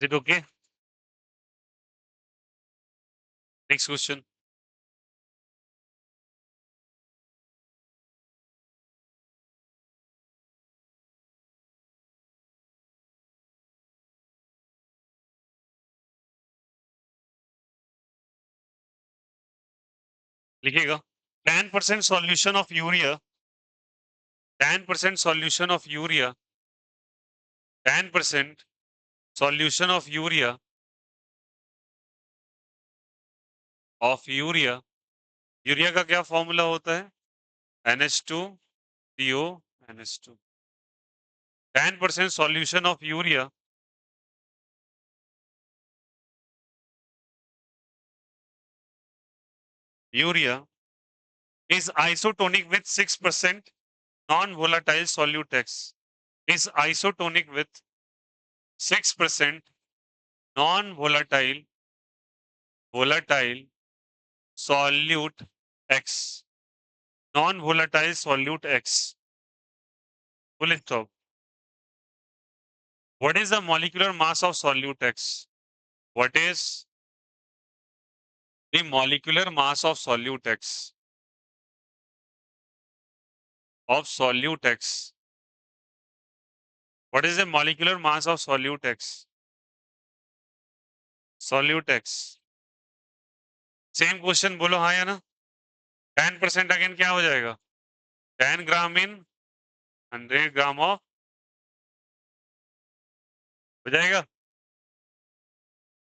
It okay? Next question. लिखिएगा, 10% solution of urea, 10% solution of urea, 10% solution of urea, of urea, urea का क्या फॉर्मूला होता है? NH2PO NH2। 10% solution of urea, urea is isotonic with 6% non-volatile solute X, is isotonic with 6% non-volatile volatile solute X, non-volatile solute X. Full stop. What is the molecular mass of solute X? What is the molecular mass of solute X? Of solute X. What is the molecular mass of solute X? Solute X. Same question बोलो हाँ या ना? 10% again क्या हो जाएगा? 10 ग्राम इन 100 gram of, हो जाएगा।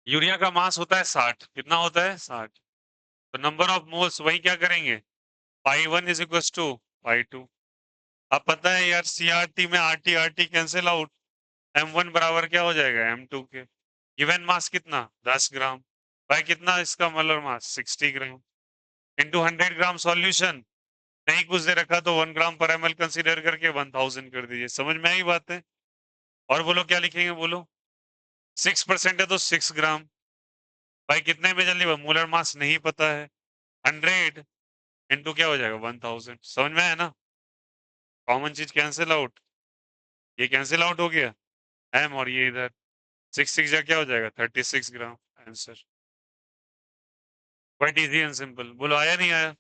Urea का मास होता है 60, कितना होता है? 60। तो नंबर ऑफ मोल्स वही क्या करेंगे, pi1 is equal to pi2। अब पता है यार, सीआरटी में RT RT cancel out, M1 बराबर क्या हो जाएगा M2 के। गिवन मास कितना? 10 ग्राम। भाई कितना इसका मोलर मास 60 ग्राम इंटू 100 ग्राम सॉल्यूशन। नहीं कुछ दे रखा तो 1 ग्राम पर ml कंसीडर करके 1000 कर दीजिए। समझ में आई बात है? और बोलो क्या लिखेंगे, बोलो। 6% है तो 6 ग्राम। भाई कितने में जल्दी मोलर मास नहीं पता है। 100 इंटू क्या हो जाएगा 1000। समझ में आया ना? कॉमन चीज कैंसिल आउट, ये कैंसिल आउट हो गया एम और ये इधर 6 6 जा क्या हो जाएगा 36 gram answer. Quite easy and simple. बोलो आया नहीं आया?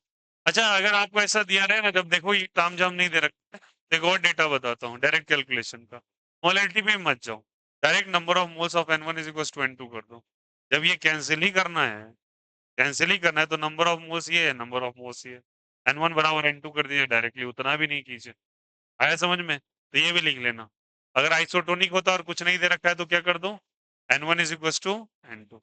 अच्छा अगर आपको ऐसा दिया रहे ना, जब देखो ये ताम झाम नहीं दे रखा है, एक और डेटा बताता हूँ डायरेक्ट कैलकुलेशन का। मोलैलिटी पे मत जाओ, direct number of moles of N1 is equal to N2 कर दो। जब ये कैंसिल ही करना है, कैंसिल ही करना है तो नंबर ऑफ मोल्स ये है, नंबर ऑफ मोल्स ये है। N1 बराबर N2 कर दीजिए डायरेक्टली, उतना भी नहीं कीजिए। आया समझ में? तो ये भी लिख लेना। अगर आइसोटोनिक होता और कुछ नहीं दे रखा है तो क्या कर दो, N1 is equal to N2।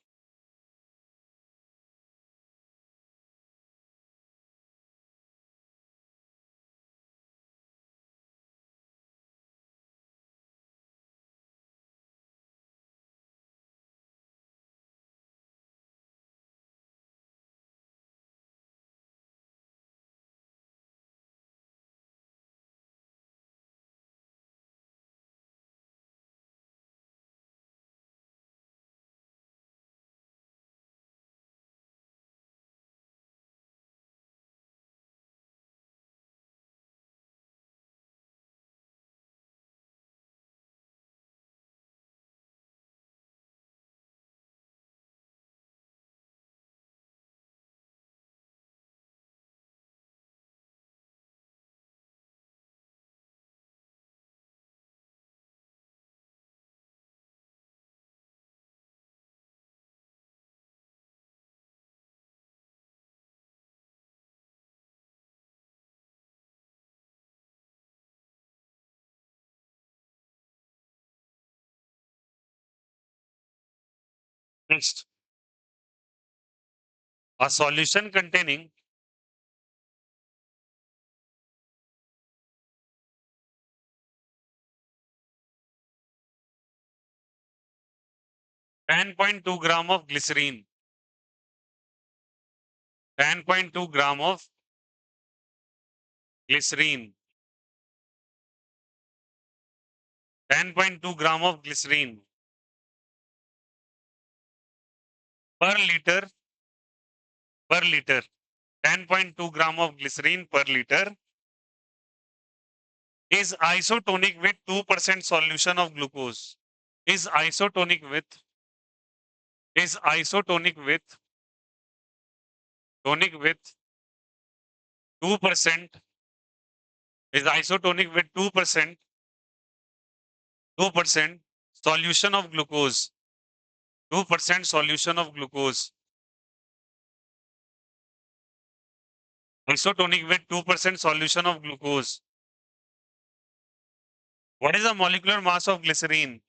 Next, a solution containing 10.2 gram of glycerine, 10.2 gram of glycerine, 10.2 gram of glycerine per liter, per liter, 10.2 gram of glycerine per liter is isotonic with 2% solution of glucose. Is isotonic with, is isotonic with, tonic with 2%, is isotonic with 2%, 2% solution of glucose, 2% solution of glucose. Isotonic with 2% solution of glucose. What is the molecular mass of glycerine?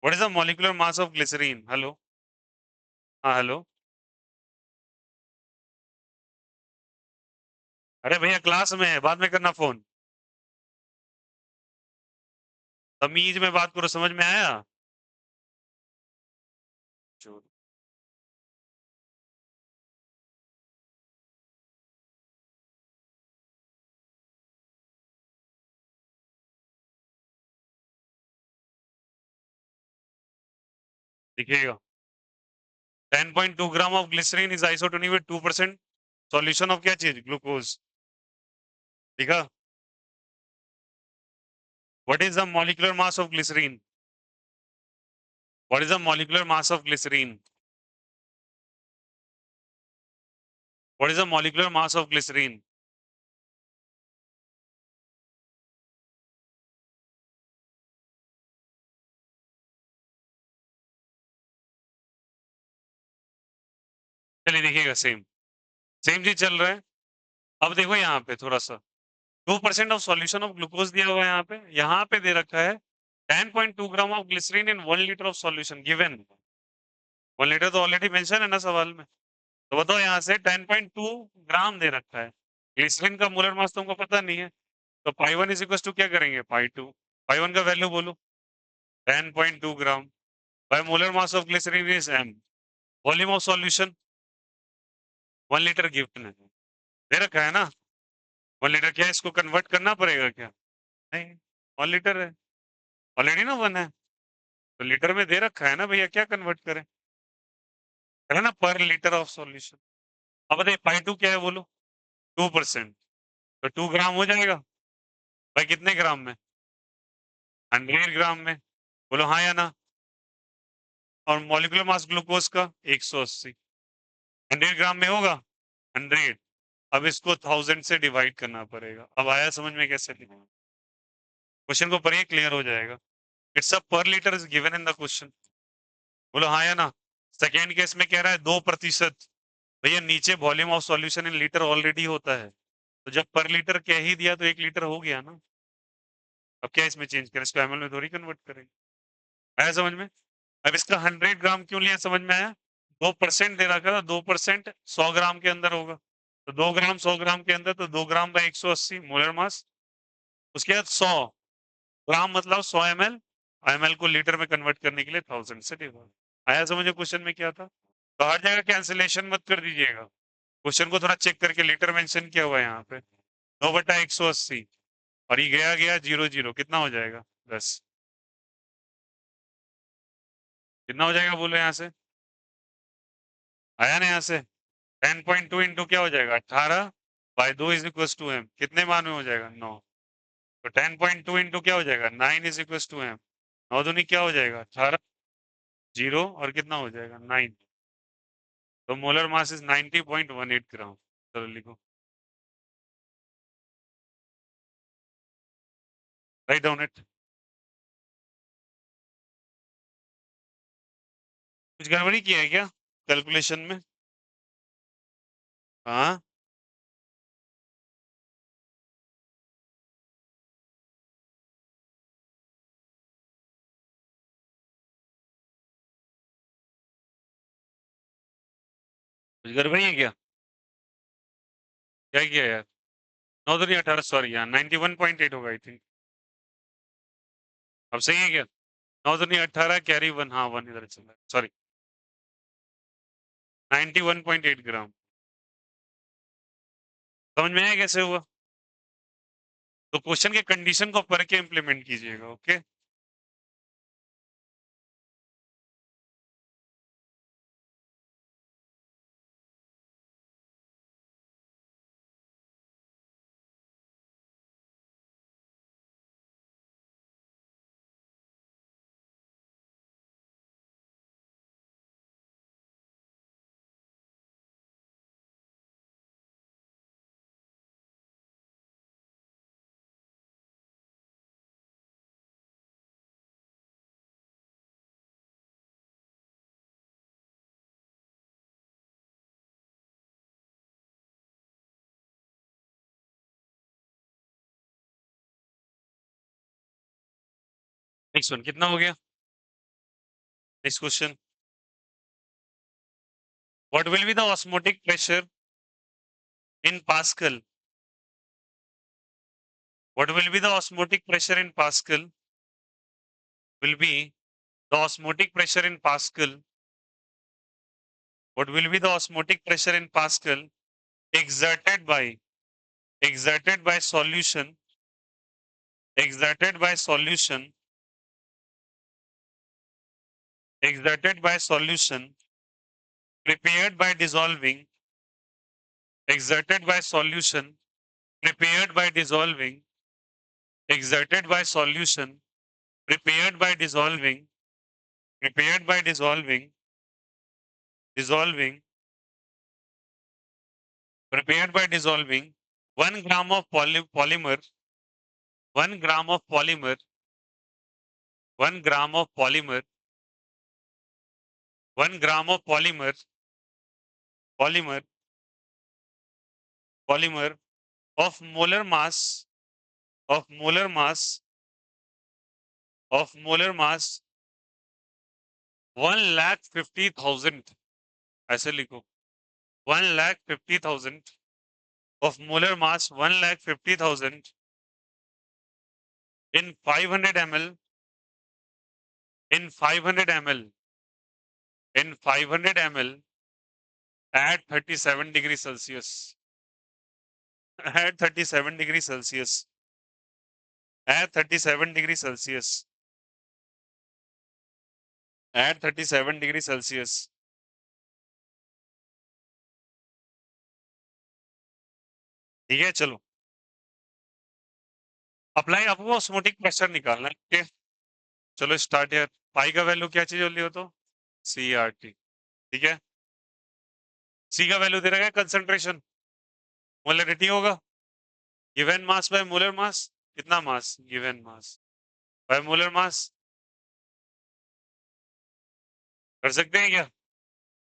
What is the molecular mass of glycerine? Hello? हाँ hello. अरे भैया class में है, बाद में करना phone. तमीज में बात करो, समझ में आया? चोर। दिखेगा 10.2 gram of glycerine is isotonic with 2% solution of क्या चीज, ग्लूकोज। दिखा? What is the molecular mass of glycerine? What is the molecular mass of glycerine? What is the molecular mass of glycerine? चलिए देखिएगा, सेम सेम चीज चल रहा है। अब देखो यहाँ पे थोड़ा सा 2% ऑफ सॉल्यूशन ऑफ ग्लूकोज दिया हुआ है, यहाँ पे दे रखा है 10.2 gram of glycerine in 1 litre of solution given. 1 litre तो ऑलरेडी मेंशन है ना सवाल में। तो बताओ यहाँ से 10.2 ग्राम दे रखा है, ग्लिसरीन का मोलर मास तुमको पता नहीं है, तो pi one is equal to क्या करेंगे, पाई टू। पाई वन का वैल्यू बोलो 10.2 gram by molar mass of glycerine is m। Volume of solution 1 litre gift ने दे रखा है ना, 1 लीटर, क्या इसको कन्वर्ट करना पड़ेगा क्या? नहीं, 1 लीटर है ऑलरेडी ना, 1 है तो लीटर में दे रखा है ना भैया, क्या कन्वर्ट करें, है ना, पर लीटर ऑफ सॉल्यूशन। अब बताइए पाई टू क्या है बोलो, 2%, तो 2 ग्राम हो जाएगा भाई, कितने ग्राम में? 100 ग्राम में, बोलो हाँ या ना। और मॉलिक्यूलर मास ग्लूकोज का 180, 100 ग्राम में होगा 100। अब इसको 1000 से डिवाइड करना पड़ेगा। अब आया समझ में कैसे लिखना, क्वेश्चन को पढ़िए क्लियर हो जाएगा। इट्स अ पर litre is given in the question, बोलो हाँ या ना। सेकेंड केस में कह रहा है 2%, भैया नीचे volume of solution in litre already होता है, तो जब पर लीटर कह ही दिया तो 1 लीटर हो गया ना। अब क्या इसमें चेंज करें, इसको एमएल में थोड़ी कन्वर्ट करेंगे। आया समझ में? अब इसका 100 ग्राम क्यों लिया, समझ में आया? 2% दे रखा था, 2% 100 ग्राम के अंदर होगा, तो 2 ग्राम 100 ग्राम के अंदर, तो 2 ग्राम बाई 180 मोलर मास। उसके बाद 100 ग्राम मतलब 100 ml, ml को लीटर में कन्वर्ट करने के लिए 1000 से डिवाइड। आया समझ में क्वेश्चन में क्या था? तो हर जगह कैंसिलेशन मत कर दीजिएगा, क्वेश्चन को थोड़ा चेक करके, लीटर मेंशन किया हुआ है यहाँ पे, 9/180, और ये गया गया 0 0, कितना हो जाएगा? 10। कितना हो जाएगा बोलो यहाँ से, आया ना यहाँ से? 10.2 इंटू क्या हो जाएगा, 18/2 इज इक्वल टू एम, कितने मान में हो जाएगा? 9। तो 10.2 इंटू क्या हो जाएगा, 9 इज इक्वल टू एम, 9 दूनी क्या हो जाएगा, 18, 0 और कितना हो जाएगा, 9। तो मोलर मास इज 90.18 ग्राम। चलो लिखो, राइट डाउन इट। कुछ गड़बड़ी किया है क्या कैलकुलेशन में? हाँ, कुछ गड़बड़ी है क्या? क्या किया यार? 9 दूनी 18, सॉरी यार 91.8 होगा आई थिंक। अब सही है क्या? 9 दूनी 18 कैरी 1, हाँ 1 इधर चला, सॉरी 91.8 ग्राम। समझ में आया कैसे हुआ? तो क्वेश्चन के कंडीशन को पढ़ के इंप्लीमेंट कीजिएगा, ओके। नेक्स्ट वन कितना हो गया? Next question, what will be the osmotic pressure in pascal? What will be the osmotic pressure in pascal? will be the osmotic pressure in Pascal. What will be the osmotic pressure in Pascal exerted by solution, exerted by solution, exerted by solution, prepared by dissolving, exerted by solution, prepared by dissolving, exerted by solution, prepared by dissolving, prepared by dissolving, dissolving, prepared by dissolving 1 gram of polymer, 1 gram of polymer, 1 gram of polymer, 1 gram of polymer, polymer, polymer of molar mass, of molar mass, of molar mass 1,50,000, ऐसे लिखो 1,50,000 of molar mass 1,50,000 in 500 ml, in 500 ml, in 500 ml at 37 degree Celsius. At 37 degree Celsius. At 37 degree Celsius. At 37 degree Celsius. ठीक है, चलो apply आपको osmotic pressure निकालना है। ठीक है, चलो स्टार्ट यार। पाई का वैल्यू क्या चाहिए जल्दी हो तो? C R T. ठीक है, सी का वैल्यू दे रखा है कंसंट्रेशन, मोलरिटी होगा given mass by molar mass. कितना mass? Given mass by molar mass. कर सकते हैं क्या?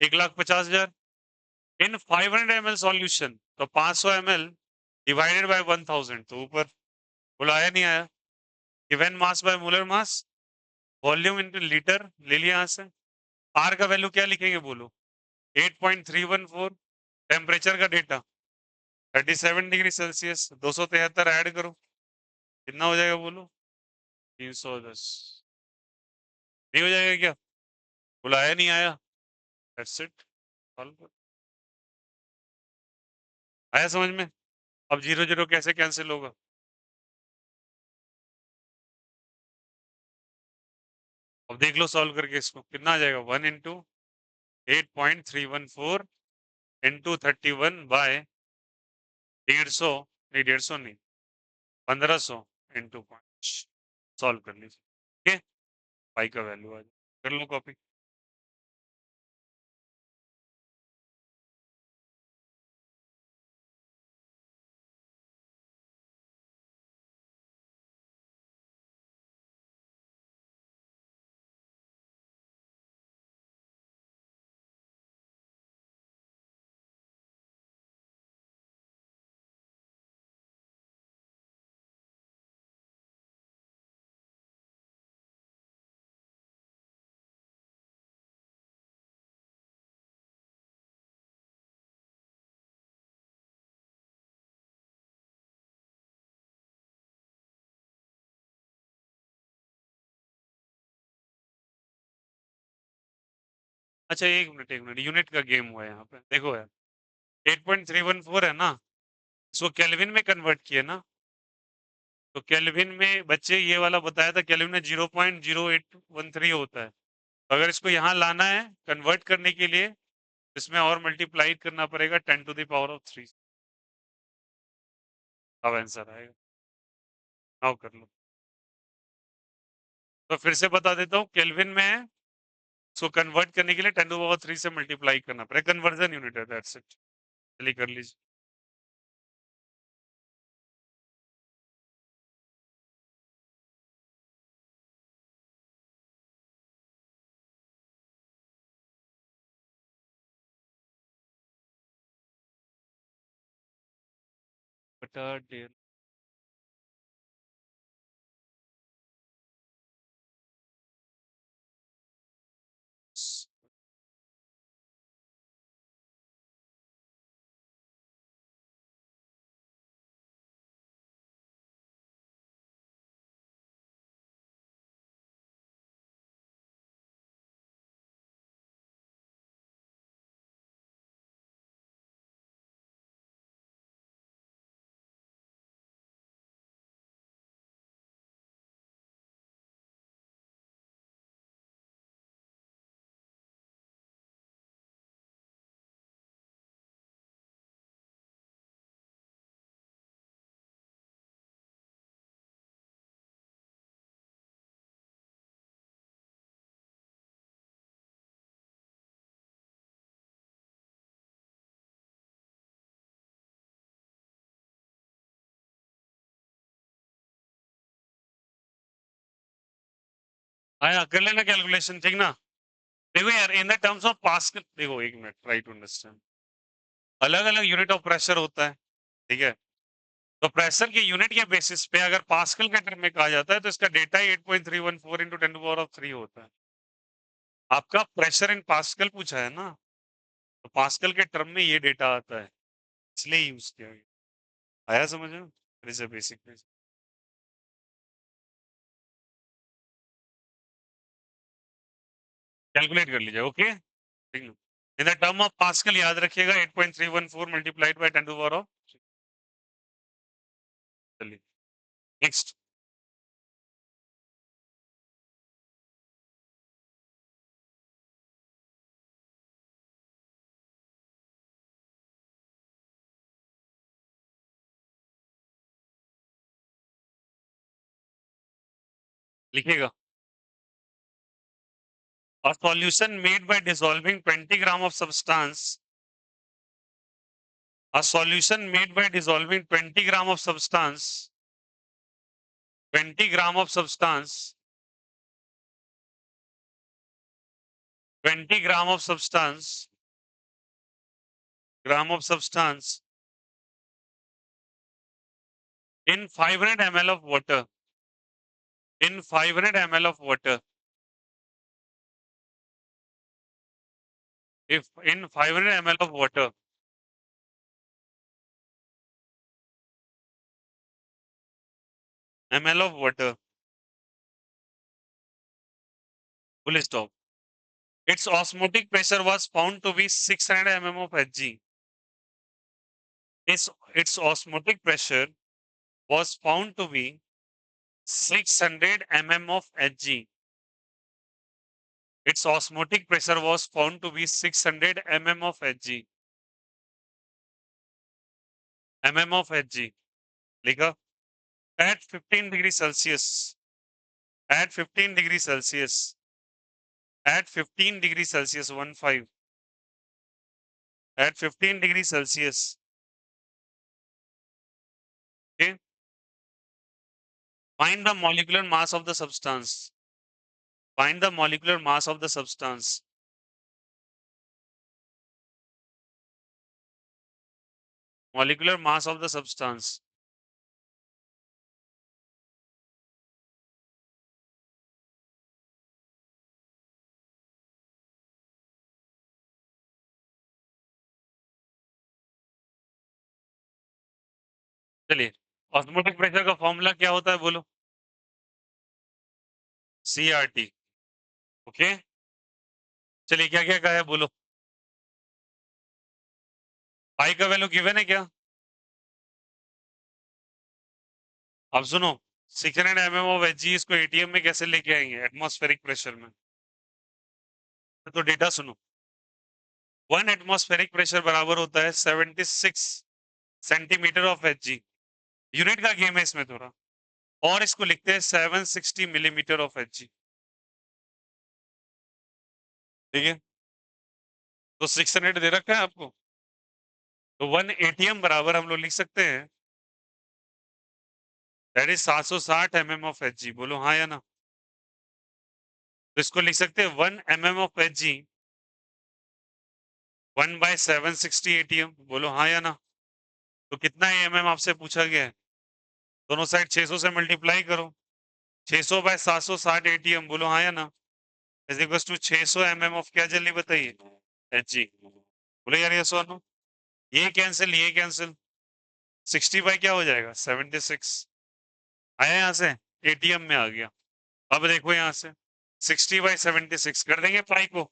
1,50,000 इन 500 ml सॉल्यूशन, तो 500 ml डिवाइडेड बाय 1000, तो ऊपर बोला आया नहीं आया? Given mass by molar mass, volume into litre ले लिया यहां से। आर का वैल्यू क्या लिखेंगे बोलो? 8.314। टेम्परेचर का डेटा 37 डिग्री सेल्सियस, 273 ऐड करो, कितना हो जाएगा बोलो? 310। नहीं हो जाएगा क्या? बुलाया नहीं आया। दैट्स इट, सॉल्व कर। आया समझ में? अब जीरो जीरो कैसे कैंसिल होगा? अब देख लो सॉल्व करके इसको, कितना आ जाएगा? 1 × 8.314 इंटू 31 बाय 150, नहीं 150 नहीं, 1500 इंटू 5। सॉल्व कर लीजिए। ठीक है, पाई का वैल्यू आ जाए, कर लो कॉपी। अच्छा एक मिनट एक मिनट, यूनिट का गेम हुआ है यहाँ पे, देखो यार 8.314 है ना, इसको केल्विन में कन्वर्ट किया ना, तो केल्विन में बच्चे ये वाला बताया था, केल्विन में 0.0813 होता है। तो अगर इसको यहाँ लाना है कन्वर्ट करने के लिए, इसमें और मल्टीप्लाई करना पड़ेगा 10⁻³ अब आंसर आएगा। नाउ कर लो। तो फिर से बता देता हूँ, केल्विन में है, इसको कन्वर्ट करने के लिए 10⁻³ से मल्टीप्लाई करना पड़ेगा, कन्वर्जन यूनिट है, दैट्स इट। चलिए कर लीजिए। बटा डेल आया, कर लेना कैलकुलेशन, ठीक ना? देखो यार, in the terms of pascal, देखो एक मिनट, ट्राई टू अंडरस्टैंड। अलग अलग यूनिट ऑफ प्रेशर होता है, ठीक है? तो प्रेशर के यूनिट के बेसिस पे अगर पास्कल के टर्म में कहा जाता है, तो इसका डेटा 8.314 इंटू 10⁻³ होता है। आपका प्रेशर इन पास्कल पूछा है ना, तो पास्कल के टर्म में ये डेटा आता है, इसलिए यूज किया गया। आया समझ में? बेसिक। कैलकुलेट कर लीजिए, ओके। ठीक है, in the term of pascal याद रखिएगा 8.314 multiplied by 10 to power of, चलिए नेक्स्ट लिखिएगा, a solution made by dissolving 20 gram of substance, a solution made by dissolving 20 gram of substance, 20 gram of substance, 20 gram of substance, gram of substance in 500 ml of water, in 500 ml of water, if in 500 ml of water, ml of water, full stop. Its osmotic pressure was found to be 600 mm of Hg. Its osmotic pressure was found to be 600 mm of Hg. Its osmotic pressure was found to be 600 mm of Hg. mm of Hg. लिखा at 15 degrees Celsius. At 15 degrees Celsius. At 15 degrees Celsius. 15. At 15 degrees Celsius. Okay. Find the molecular mass of the substance. Find the molecular mass of the substance. Molecular mass of the substance. चलिए osmotic pressure का formula क्या होता है बोलो, CRT. Okay, चलिए क्या क्या कहा है बोलो, पाई का वैल्यू गिवन है क्या, अब सुनो 600 mm ऑफ Hg इसको एटीएम में कैसे लेके आएंगे, एटमॉस्फेरिक प्रेशर में, तो डेटा सुनो, 1 एटमॉस्फेरिक प्रेशर बराबर होता है 76 सेंटीमीटर ऑफ Hg. यूनिट का गेम है इसमें थोड़ा, और इसको लिखते हैं 760 मिलीमीटर ऑफ Hg. ठीक है, तो 600 दे रखा है आपको, तो 1 ATM बराबर हम लोग लिख सकते हैं, that is 760 mm of Hg. बोलो हाँ या ना, तो इसको लिख सकते हैं 1 mm ऑफ Hg 1/760 ATM. बोलो हाँ या ना, तो कितना mm आपसे पूछा गया है, दोनों साइड 600 से मल्टीप्लाई करो, 600/760 ATM. बोलो हाँ या ना, is equal to 600 mm of क्या जल्दी बताइए, Hg. बोलो यार ये सोनो, ये कैंसिल ये कैंसिल, 60 बाई क्या हो जाएगा 76, आया यहाँ से, ATM में आ गया. अब देखो यहाँ से 60/76 कर देंगे पाई को,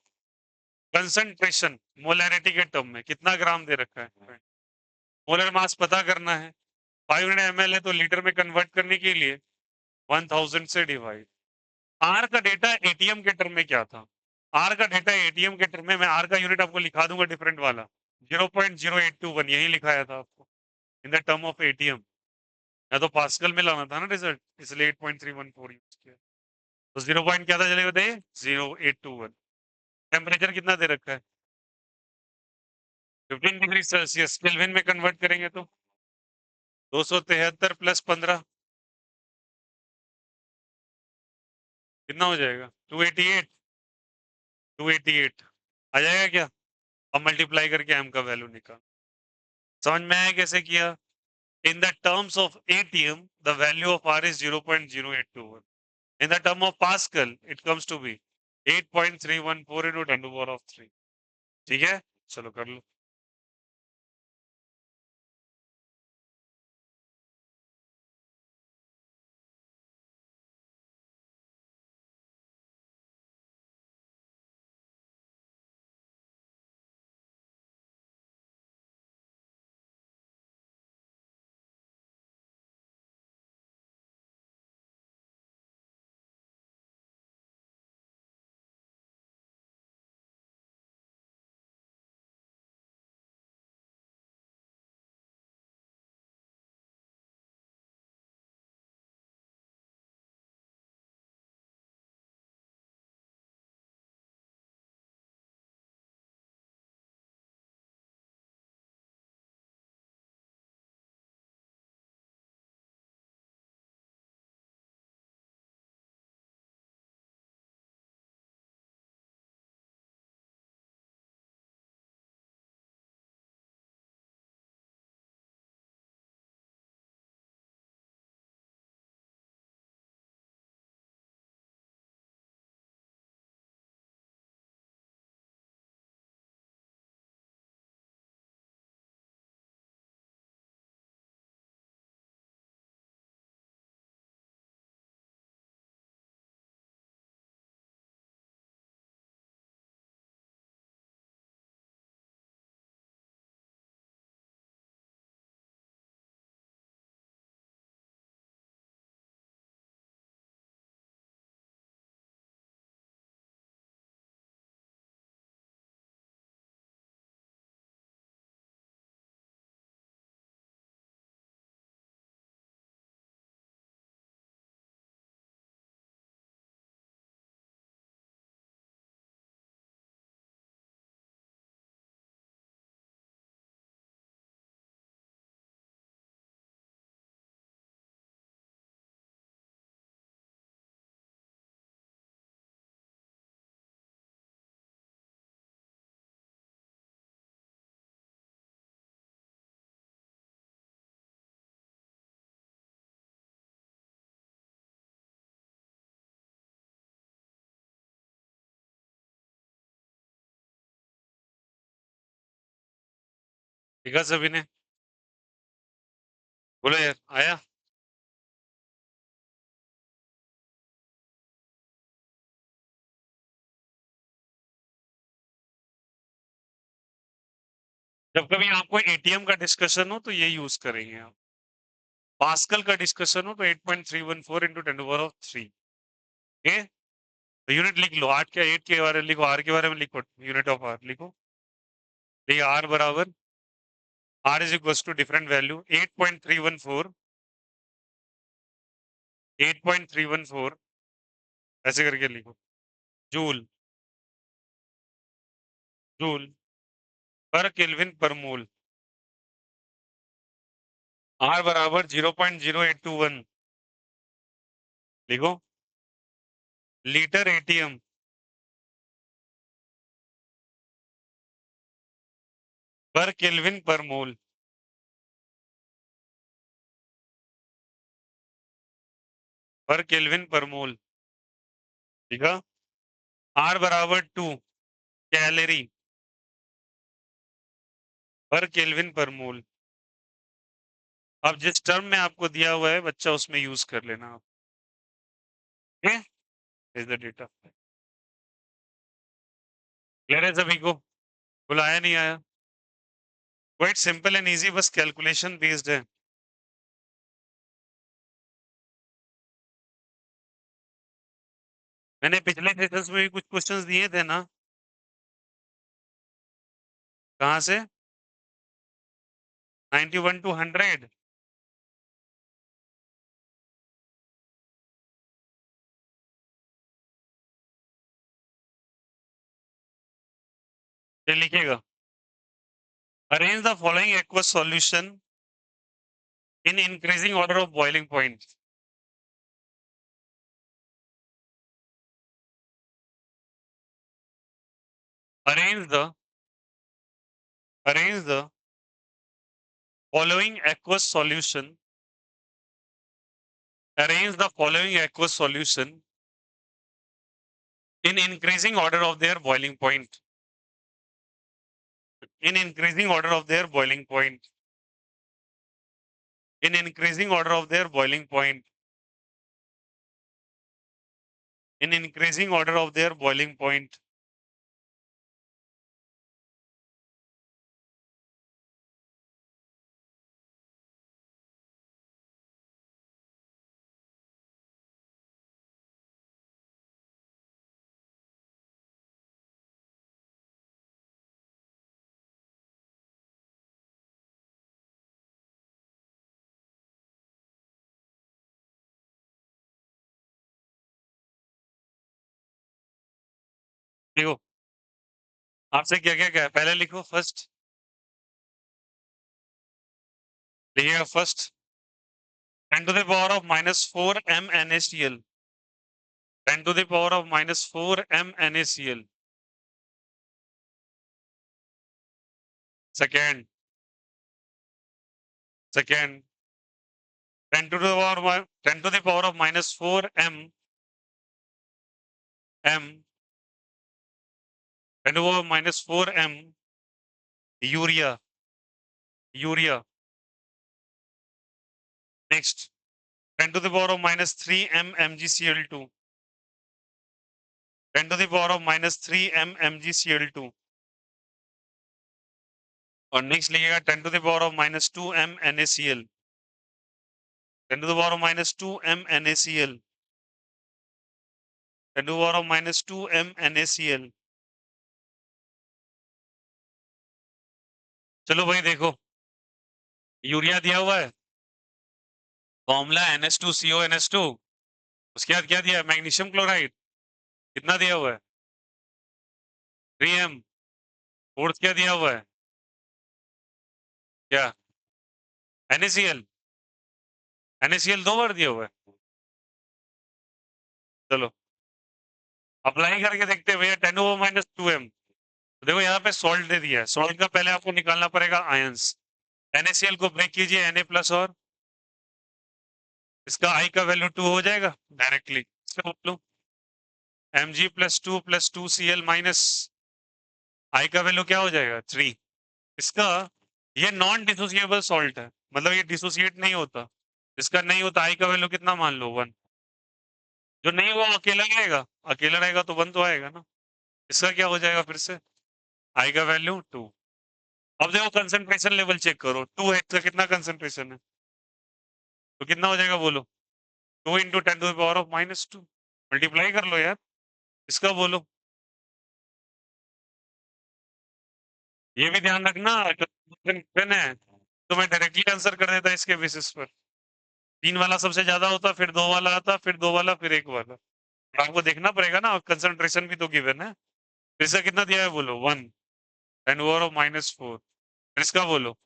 कंसंट्रेशन मोलैरिटी के टर्म में कितना ग्राम दे रखा है, मोलर मास पता करना है, 500 ml है तो लीटर में कन्वर्ट करने के लिए 1000 से डिवाइड. आर का डेटा एटीएम के टर्म में क्या था, आर का डेटा एटीएम के टर्म में, मैं आर का यूनिट आपको लिखा दूंगा डिफरेंट वाला, 0.0821 यही लिखाया था आपको इन द टर्म ऑफ एटीएम, या तो पास्कल में लाना था ना रिजल्ट, इसलिए 8.314 यूज किया. तो 0 पॉइंट क्या था चलिए बताइए, 0821. टेम्परेचर कितना दे रखा है 15 डिग्री सेल्सियस, केल्विन में कन्वर्ट करेंगे तो 273 प्लस 15 कितना हो जाएगा, 288. 288 आ जाएगा क्या, अब मल्टीप्लाई करके एम का वैल्यू निकाल, समझ में आया कैसे किया. In the terms of ATM, the value of R is 0.0821. In the term of Pascal, it comes to be 8.314 into 10 to the power of 3. ठीक है, चलो कर लो. ठीक है सभी ने? बोलो यार, आया? जब कभी आपको एटीएम का डिस्कशन हो तो ये यूज करेंगे आप। पास्कल का डिस्कशन हो तो 8.314 इंटू 10⁻3। ओके, तो यूनिट लिख लो। 8 क्या 8 के बारे में लिखो, आर के बारे में लिखो, यूनिट ऑफ आर लिखो। ये आर बराबर, R is equal to different value 8.314, 8.314 ऐसे करके लिखो। जूल, जूल पर केल्विन पर मोल। आर बराबर 0.0821 लिखो। लीटर एटीएम पर केल्विन पर मोल। पर केल्विन पर मोल, ठीक है। आर बराबर 2 कैलोरी पर केल्विन पर मोल। अब जिस टर्म में आपको दिया हुआ है बच्चा उसमें यूज कर लेना आप। इज द डेटा क्लियर है सभी को? बुलाया नहीं आया? क्वाइट सिंपल एंड इजी, बस कैलकुलेशन बेस्ड है। मैंने पिछले सेशंस में भी कुछ क्वेश्चंस दिए थे ना? कहाँ से? 91 टू 100। ये लिखेगा, arrange the following aqueous solution in increasing order of boiling point. Arrange the arrange the following aqueous solution arrange the following aqueous solution in increasing order of their boiling point, in increasing order of their boiling point, in increasing order of their boiling point, in increasing order of their boiling point। देखो आपसे क्या क्या क्या है, पहले लिखो first, लिखिएगा first 10 to the power of -4 m NaCl, 10 to the power of -4 m NaCl। Second, second 10 to the power 10 to the power of -4 m 10 to the power of -4 m urea, urea. Next 10 to the power of -3 m MgCl2, 10 to the power of -3 m MgCl2। और next लिखिएगा 10 to the power of -2 m NaCl, 10 to the power of -2 m NaCl, 10 to the power of -2 m NaCl। चलो भाई देखो, urea दिया हुआ है, formula NH2CONH2, उसके बाद क्या दिया है? Magnesium chloride. कितना दिया हुआ है? 3m। फोर्थ क्या दिया हुआ है? क्या? NaCl, NaCl 2 बार दिया हुआ है। चलो अप्लाई करके देखते हैं भैया, 10⁻²m। देखो यहाँ पे सॉल्ट दे दिया है, सॉल्ट का पहले आपको निकालना पड़ेगा आयंस। NaCl को ब्रेक कीजिए Na+ और इसका I का वैल्यू 2 हो जाएगा डायरेक्टली। इसका मतलब Mg+2 + 2Cl- I का वैल्यू क्या हो जाएगा? 3। इसका ये नॉन डिसोसिएबल सॉल्ट है, मतलब ये डिसोसिएट नहीं होता। इसका नहीं होता, आई का वैल्यू कितना मान लो 1। जो नहीं हुआ वो अकेला रहेगा, अकेला रहेगा तो 1 तो आएगा ना। इसका क्या हो जाएगा फिर से, आई का वैल्यू 2। अब देखो कंसंट्रेशन लेवल चेक करो, 2 है, इसका कितना कंसंट्रेशन है, तो कितना हो जाएगा बोलो, 2 इंटू 10⁻⁻²। मल्टीप्लाई कर लो यार, इसका बोलो। ये भी ध्यान रखना, गिवन है तो मैं डायरेक्टली आंसर कर देता इसके बेसिस पर। 3 वाला सबसे ज्यादा होता, फिर 2 वाला आता, फिर 2 वाला, फिर 1 वाला। आपको देखना पड़ेगा ना, कंसंट्रेशन भी तो गिवन है। फिर इसका कितना दिया है बोलो, 1 10⁻⁻⁴। फिर इसका बोलो,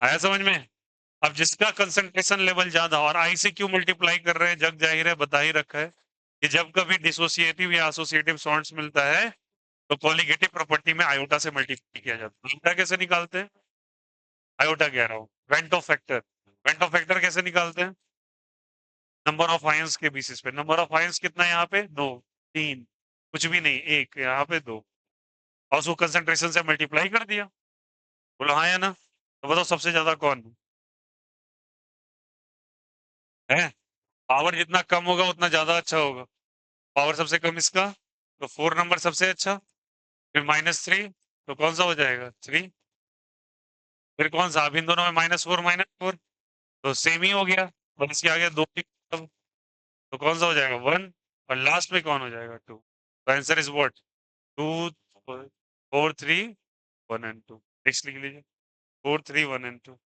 आया समझ में। अब जिसका कंसंट्रेशन लेवल ज्यादा, और आई से क्यों मल्टीप्लाई कर रहे हैं, जग जाहिर है, बता ही रखा है कि जब कभी डिसोसिएटिव या एसोसिएटिव सॉल्ट्स मिलता है तो कॉलिगेटिव प्रॉपर्टी में आयोटा से मल्टीप्लाई किया जाता है। आयोटा कैसे निकालते हैं, आयोटा कह रहा हूँ, वेंटो फैक्टर। वेंटो फैक्टर कैसे निकालते हैं, नंबर ऑफ आयंस के बेसिस पे। नंबर ऑफ आयंस कितना है यहाँ पे, 2, 3, कुछ भी नहीं, 1, यहाँ पे 2, और उसको कंसंट्रेशन से मल्टीप्लाई कर दिया। बोलो हाँ या ना, तो बताओ सबसे ज्यादा कौन है। पावर जितना कम होगा उतना ज्यादा अच्छा होगा। पावर सबसे कम इसका, तो 4 नंबर सबसे अच्छा। फिर -3, तो कौन सा हो जाएगा, 3। फिर कौन सा, अब इन दोनों में -4 तो सेम ही हो गया, बस इसके आगे 2 तो कौन सा हो जाएगा, 1। और लास्ट में कौन हो जाएगा, 2। तो answer is what, 2 4 3 1 and 2। Next लिख लीजिए, 4 3 1 एंड 2।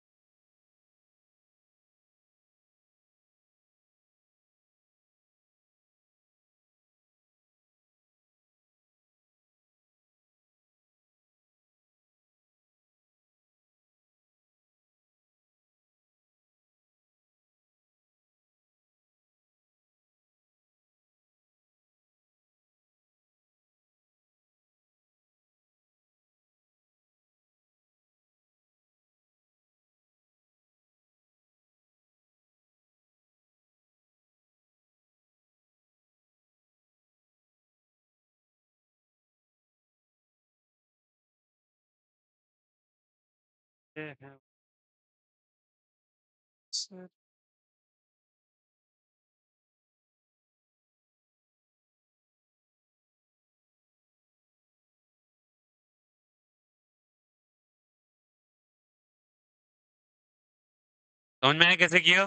समझ में आया कैसे किया।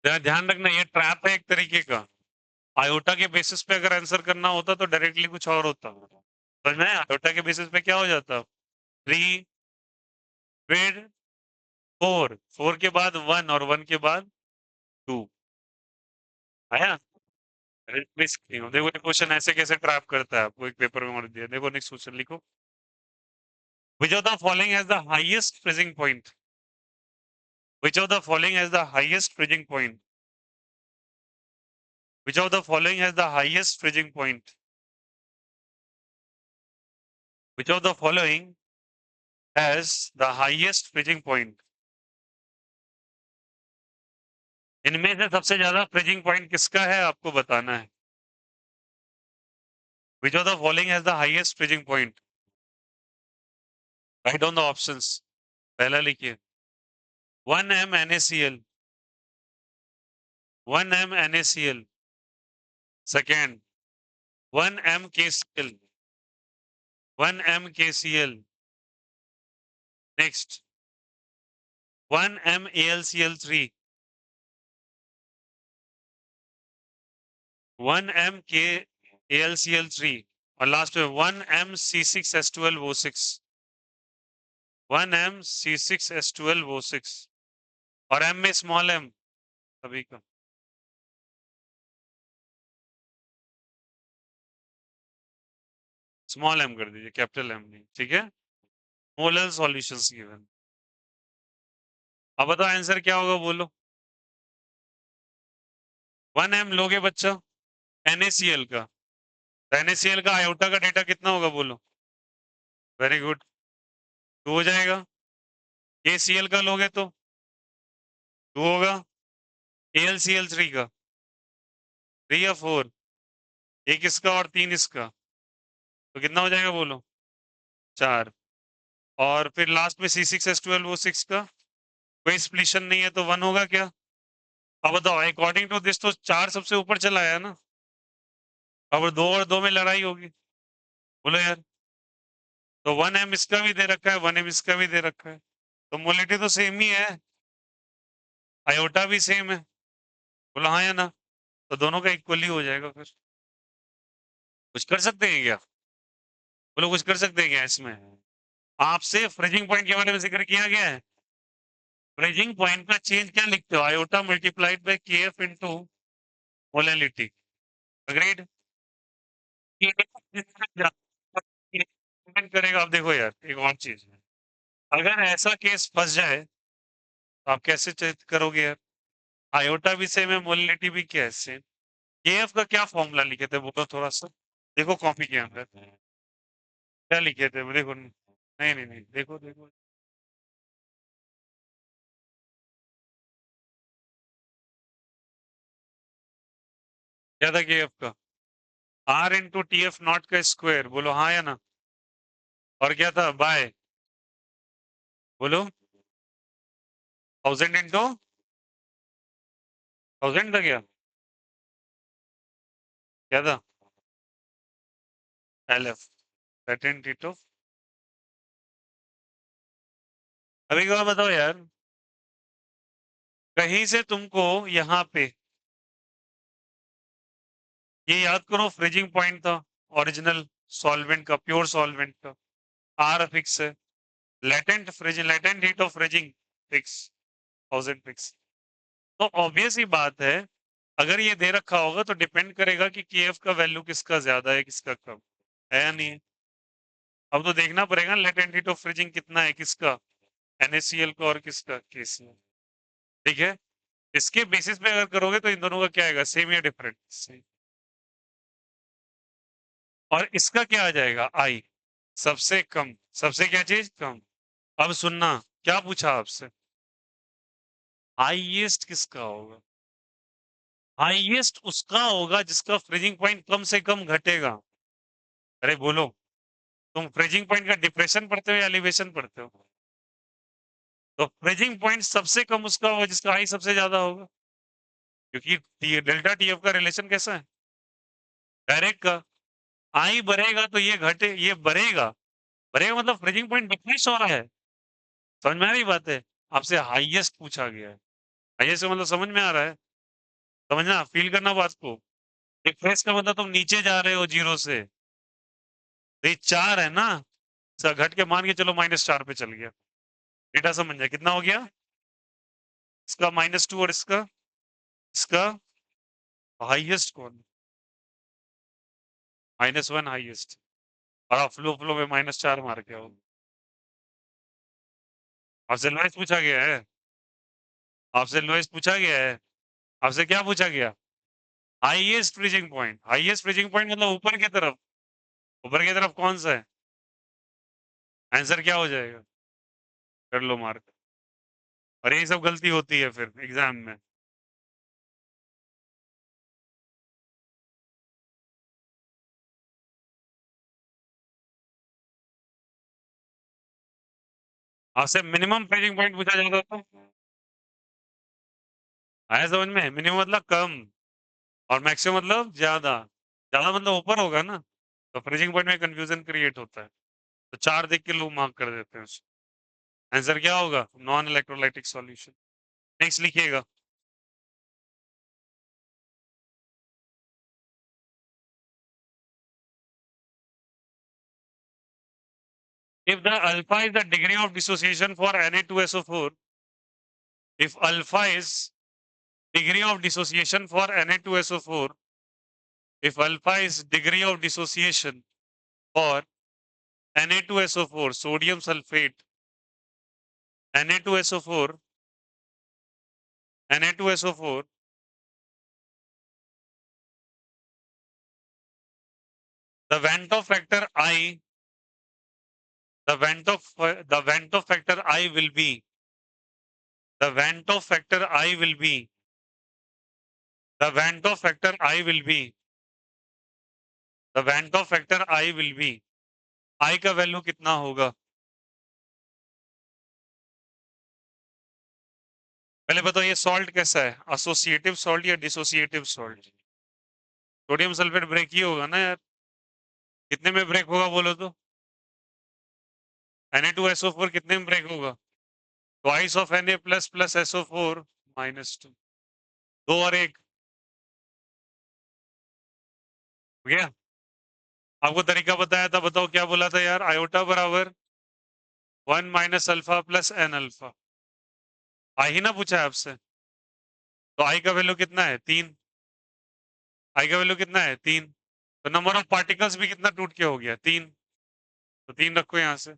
ध्यान रखना, ये ट्रैप है एक तरीके का। आयोटा के बेसिस पे अगर आंसर करना होता तो डायरेक्टली कुछ और होता, समझ में आया। आयोटा के बेसिस पे क्या हो जाता, 3, फिर 4, 4 के बाद 1, और 1 के बाद 2। आया। देखो क्वेश्चन ऐसे कैसे ट्रैप करता है आपको, एक पेपर में और दिया। देखो नेक्स्ट क्वेश्चन लिखो, which of the following has the highest freezing point, which of the following has the highest freezing point, which of the following has the highest freezing point, which of the following has the highest freezing point। इनमें से सबसे ज्यादा freezing point किसका है आपको बताना है। which of the following has the highest freezing point, write down the options। पहला लिखिए, 1m NaCl, 1m NaCl, second 1m KCl, 1m KCl, next 1m AlCl3, 1m KAlCl3, और लास्ट में 1m C6H12O6, 1m C6H12O6, और m में small m सभी का। Small m कर दीजिए, कैपिटल M नहीं, ठीक है। Molar solutions given. अब बताओ आंसर क्या होगा बोलो। 1m लोगे बच्चा NaCl का, NaCl का आयोटा का डेटा कितना होगा बोलो। वेरी गुड, 2 हो जाएगा। KCl का लोगे तो 2 होगा। AlCl3 का 3 या 4, एक इसका और 3 इसका, तो कितना हो जाएगा बोलो, 4। और फिर लास्ट में C6H12 O6 का कोई स्प्लिशन नहीं है तो 1 होगा क्या? अब बताओ अकॉर्डिंग टू दिस तो 4 सबसे ऊपर चला आया ना, अब 2 और 2 में लड़ाई होगी, बोलो यार। तो 1m इसका भी दे रखा है, 1m इसका भी दे रखा है, तो मोलिटी तो सेम ही है, आयोटा भी सेम है, बोला हाँ या ना? तो दोनों का इक्वली हो जाएगा फिर। कुछ कर सकते हैं क्या? बोलो कुछ कर सकते हैं क्या इसमें? आपसे फ्रीजिंग पॉइंट के बारे में जिक्र किया गया है। फ्रीजिंग पॉइंट का चेंज क्या लिखते हो? Iota multiplied by KF into molality. Agreed? करेगा। आप देखो यार एक और चीज है, अगर ऐसा केस फंस जाए तो आप कैसे चेक करोगे यार? आयोटा भी सेम है, मोलैलिटी भी क्या है सेम। केएफ का क्या फॉर्मूला लिखे थे बोलो थोड़ा सा, देखो कॉपी के अंदर क्या लिखे थे देखो। नहीं नहीं नहीं, देखो देखो। क्या था केएफ का? R into T F not का स्क्वायर, बोलो हाँ या ना? और क्या था? बाय, बोलो 1000 इंटू 1000 था क्या? क्या था? L F patent टीटो। अभी एक बार बताओ यार, कहीं से तुमको यहाँ पे ये याद करो, फ्रीजिंग पॉइंट था ओरिजिनल सॉल्वेंट का, प्योर सॉल्वेंट का, आर फिक्स है, latent freezing, latent heat of freezing fix 1000 fix. तो ऑब्वियस ही बात है, अगर ये दे रखा होगा तो डिपेंड करेगा कि केएफ का वैल्यू किसका ज्यादा है किसका कम है या नहीं है। अब तो देखना पड़ेगा लेटेंट हीट ऑफ फ्रीजिंग कितना है किसका, NaCl का और किसका, KCl। ठीक है, इसके बेसिस पे अगर करोगे तो इन दोनों का क्या आएगा, सेम या डिफरेंट? सेम। और इसका क्या आ जाएगा, आई, सबसे कम, सबसे क्या चीज कम। अब सुनना, क्या पूछा आपसे, हाईएस्ट किसका होगा? हाईएस्ट उसका होगा जिसका फ्रीजिंग पॉइंट कम से कम घटेगा। अरे बोलो, तुम फ्रीजिंग पॉइंट का डिप्रेशन पढ़ते हो या एलिवेशन पढ़ते हो? तो फ्रीजिंग पॉइंट सबसे कम उसका होगा जिसका आई सबसे ज्यादा होगा, क्योंकि डेल्टा टीएफ का रिलेशन कैसा है, डायरेक्ट का। आई बढ़ेगा तो ये घटे, ये बढ़ेगा, बढ़ेगा मतलब फ्रीजिंग पॉइंट डिक्रीज हो रहा है। समझ में आ रही बात है? आपसे हाईएस्ट पूछा गया है, हाईएस्ट का मतलब समझ में आ रहा है? समझना, फील करना बात को। डिक्रीज का मतलब तुम नीचे जा रहे हो जीरो से, तो ये 4 है ना, घट के मान के चलो -4 पे चल गया, डेटा समझ जाए कितना हो गया, इसका -2 और इसका हाईएस्ट कौन? -1 हाईएस्ट, और आप फ्लो फ्लो में -4 मार के आओ। आपसे लोएस्ट पूछा गया है, आपसे लोएस्ट पूछा गया है, आपसे क्या पूछा गया? Highest freezing point, highest freezing point मतलब ऊपर की तरफ, ऊपर की तरफ कौन सा है? आंसर क्या हो जाएगा? कर लो मार्क। और यही सब गलती होती है फिर एग्जाम में। आपसे मिनिमम फ्रीजिंग पॉइंट पूछा जाता था, आया समझ में? मिनिमम मतलब कम, और मैक्सिमम मतलब ज्यादा, ज्यादा मतलब ऊपर होगा ना, तो फ्रीजिंग पॉइंट में कंफ्यूजन क्रिएट होता है, तो 4 देख के लोग मार्क कर देते हैं। आंसर क्या होगा? Non electrolytic solution. नेक्स्ट लिखिएगा, if the alpha is the degree of dissociation for Na2SO4, if alpha is degree of dissociation for Na2SO4, if alpha is degree of dissociation for Na2SO4, sodium sulfate, Na2SO4, Na2SO4, the Van't Hoff factor I, the Van't Hoff factor I will be, the Van't Hoff factor I will be, the Van't Hoff factor I will be, the Van't Hoff factor I will be, I का value कितना होगा? पहले बताओ ये salt कैसा है, associative salt या dissociative salt? Sodium sulphate break ही होगा ना यार। कितने में ब्रेक होगा बोलो तो? Na2SO4 कितने में ब्रेक होगा? Twice of Na plus plus SO4 -2। दो और एक हो गया। आपको तरीका बताया था, बताओ क्या बोला था यार? आयोटा बराबर 1 minus alpha plus N alpha. I ही ना पूछा है आपसे। तो आई का वैल्यू कितना है? 3। आई का वैल्यू कितना है? 3। तो नंबर ऑफ पार्टिकल्स भी कितना टूट के हो गया? 3। तो 3 रखो यहां से।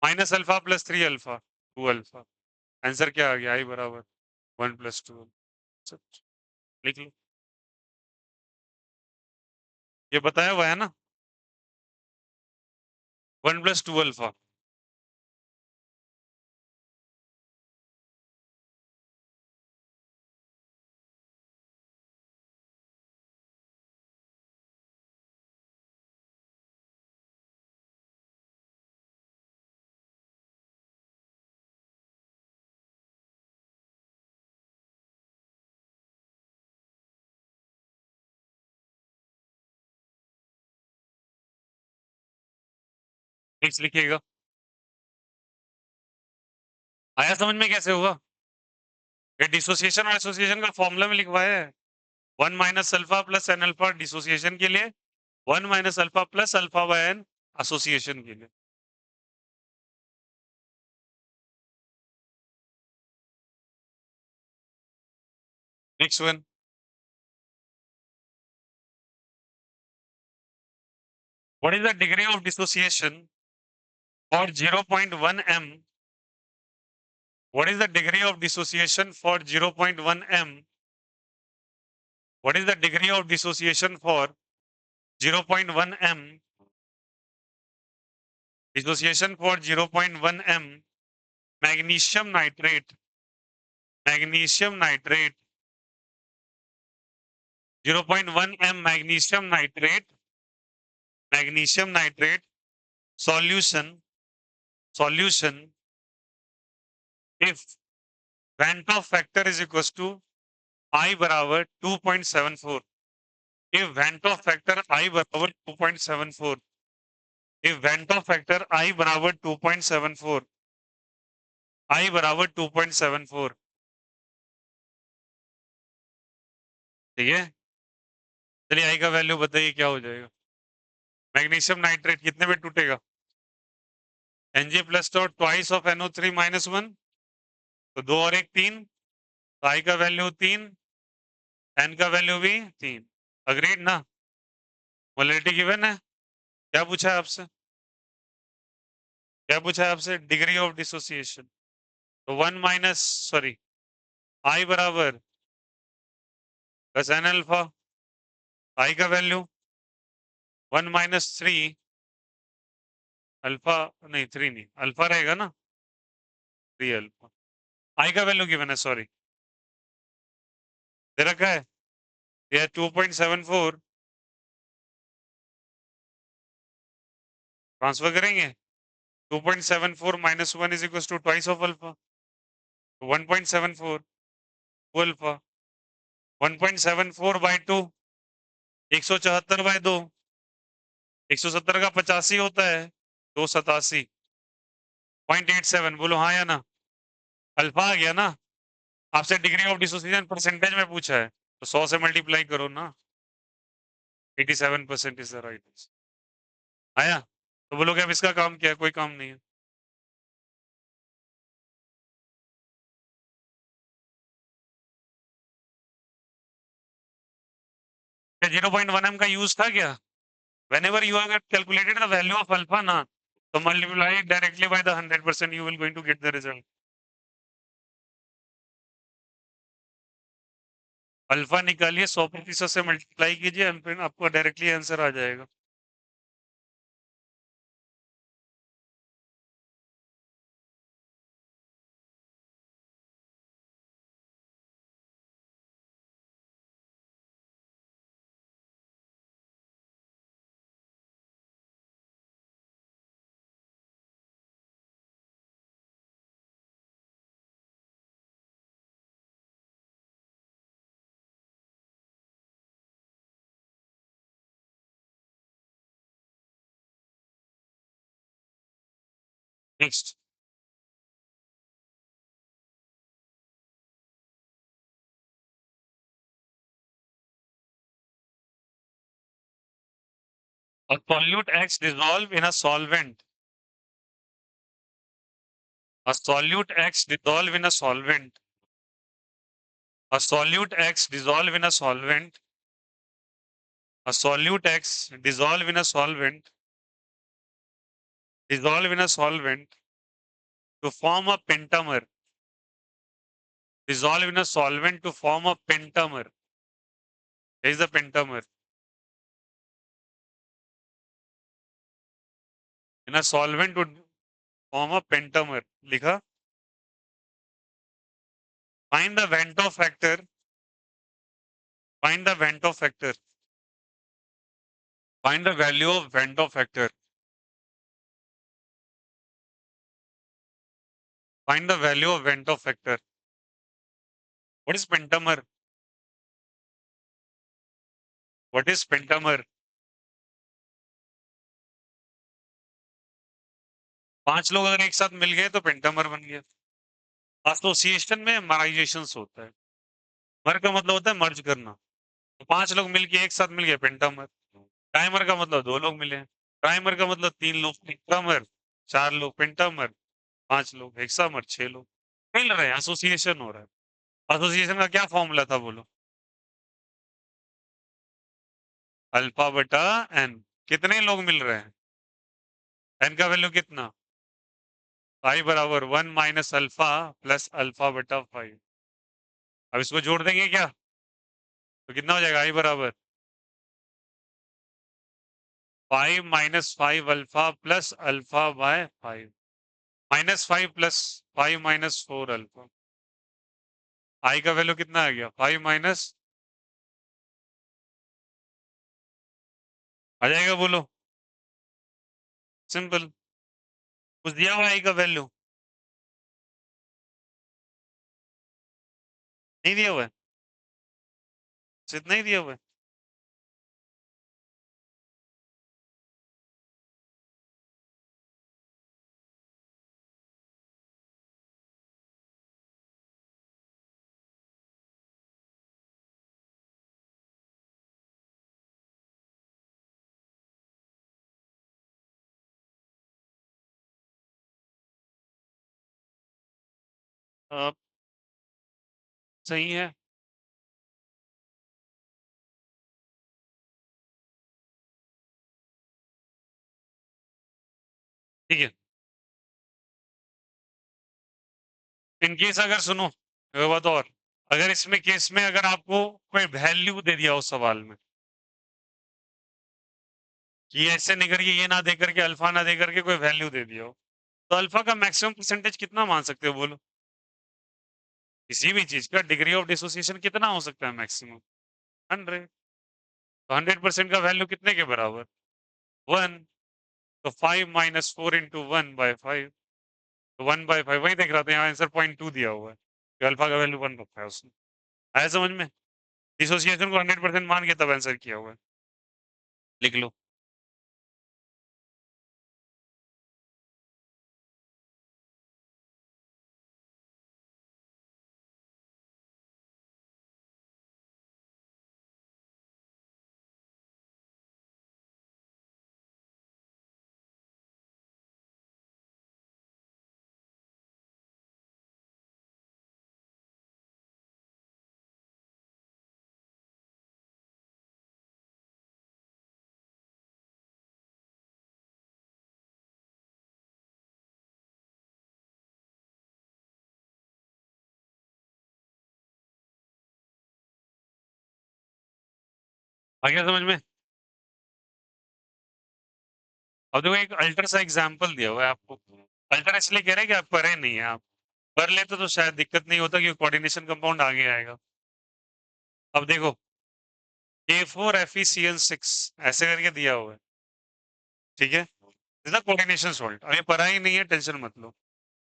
Minus alpha plus 3 alpha 2 alpha. Answer क्या आ गया? आई बराबर 1 प्लस 2। लिख लो, ये बताया हुआ है ना, 1 प्लस 2 अल्फा। नेक्स्ट लिखिएगा। आया समझ में कैसे हुआ? ये डिसोसिएशन और एसोसिएशन का फॉर्मूला में लिखवाया है। 1 minus alpha plus N alpha dissociation के लिए, 1 minus alpha plus alpha by N association के लिए। Next one, what is the degree of dissociation for 0.1 m? What is the degree of dissociation for 0.1 m? What is the degree of dissociation for 0.1 m? Dissociation for 0.1 m. Magnesium nitrate. Magnesium nitrate. 0.1 m magnesium nitrate. Magnesium nitrate solution. Solution. If Van 't Hoff factor is equals to I बराबर 2.74. If Van 't Hoff factor I बराबर 2.74. If Van 't Hoff factor I बराबर 2.74. I बराबर 2.74। ठीक है, चलिए आई का value बताइए क्या हो जाएगा? मैग्नीशियम नाइट्रेट कितने में टूटेगा? Nj plus dot twice of NO3 -1। तो 2 और 1 3। तो आई का वैल्यू 3, एन का वैल्यू भी 3। अग्रीड ना? मोलरिटी गिवन है। क्या पूछा है आपसे? क्या पूछा है आपसे? Degree of dissociation. तो 1 माइनस सॉरी आई बराबर बस एन अल्फा। आई का वैल्यू 1 माइनस 3 अल्फा, नहीं 3 नहीं, अल्फा रहेगा ना, 3 अल्फा। आई का वैल्यू गिवन है, सॉरी दे रखा है, यह 2.74। ट्रांसफर करेंगे, 2.74 minus 1 is equal to twice of alpha. 1.74 two alpha. 1.74 by 2 174 by 2 170 का 85 होता है, 287 0.87। बोलो हाँ या ना? अल्फा आ गया ना? आपसे डिग्री ऑफ डिसोसिएशन परसेंटेज में पूछा है, तो 100 से मल्टीप्लाई करो ना। 87% इज द राइट आंसर। आया? तो बोलो कि अब इसका काम क्या है? कोई काम नहीं है। 0.1 m का यूज था क्या? whenever you have calculated the value of alpha ना, तो multiply it directly by the 100%, you will going to get the result। Alpha निकालिए, 100% से मल्टीप्लाई कीजिए, फिर आपको डायरेक्टली आंसर आ जाएगा। Next, a solute X dissolve in a solvent. A solute X dissolve in a solvent. A solute X dissolve in a solvent. A solute X dissolve in a solvent. Dissolve in a solvent to form a pentamer. Dissolve in a solvent to form a pentamer. There is a pentamer. In a solvent would form a pentamer. लिखा. Find the Ventov factor. Find the Ventov factor. Find the value of Ventov factor. Find the value of Ventov factor. What is pentamer? What is pentamer? 5 लोग अगर एक साथ मिल गए तो pentamer बन गया. Association में मराइजेशन होता है. मर का मतलब होता है मर्ज करना. तो 5 लोग मिलके एक साथ मिल गए पेंटामर. टाइमर का मतलब 2 लोग मिले. प्राइमर का मतलब 3 लोग. पेंटामर 4 लोग. पेंटामर 5 लोग. हेक्सामर 6 लोग. मिल रहे हैं, एसोसिएशन हो रहा है. एसोसिएशन का क्या फॉर्मूला था बोलो? अल्फा बटा एन. कितने लोग मिल रहे हैं? एन का वैल्यू कितना? आई बराबर 1 माइनस अल्फा प्लस अल्फा बटा 5. अब इसको जोड़ देंगे क्या? तो कितना हो जाएगा? आई बराबर 5 minus 5 alpha plus alpha by 5. -5 plus 5 minus 4 alpha. I का वैल्यू कितना आ गया? 5 माइनस. आ जाएगा बोलो? सिंपल. कुछ दिया हुआ आई का वैल्यू? नहीं दिया हुआ है. सिर्फ नहीं दिया हुआ है. अब सही है. ठीक है. इन केस अगर सुनो एक बात और. अगर इसमें केस में अगर आपको कोई वैल्यू दे दिया हो सवाल में कि ऐसे नहीं करके ये ना दे करके अल्फा ना दे करके कोई वैल्यू दे दिया हो, तो अल्फा का मैक्सिमम परसेंटेज कितना मान सकते हो बोलो? किसी भी चीज का डिग्री ऑफ डिसोसिएशन कितना हो सकता है मैक्सिमम? 100. तो 100% का वैल्यू कितने के बराबर? 1. तो 5 माइनस 4 इंटू 1/5. तो 1/5 वही देख रहा था, यहाँ आंसर 0.2 दिया हुआ है. तो अल्फा का वैल्यू 1 रखा है उसने. आया समझ में? डिसोसिएशन को 100% मान के तब आंसर किया हुआ है. लिख लो. आ गया समझ में? अब देखो एक अल्टर सा एग्जांपल दिया हुआ है आपको. अल्टर इसलिए कह रहे हैं कि आप पढ़े नहीं है. आप कर लेते तो शायद दिक्कत नहीं होता कि कोऑर्डिनेशन कंपाउंड आगे आएगा. अब देखो K4FeCl6 ऐसे करके दिया हुआ है. ठीक है. इसका कोऑर्डिनेशन सॉल्ट अभी पढ़ा ही नहीं है, टेंशन मत लो.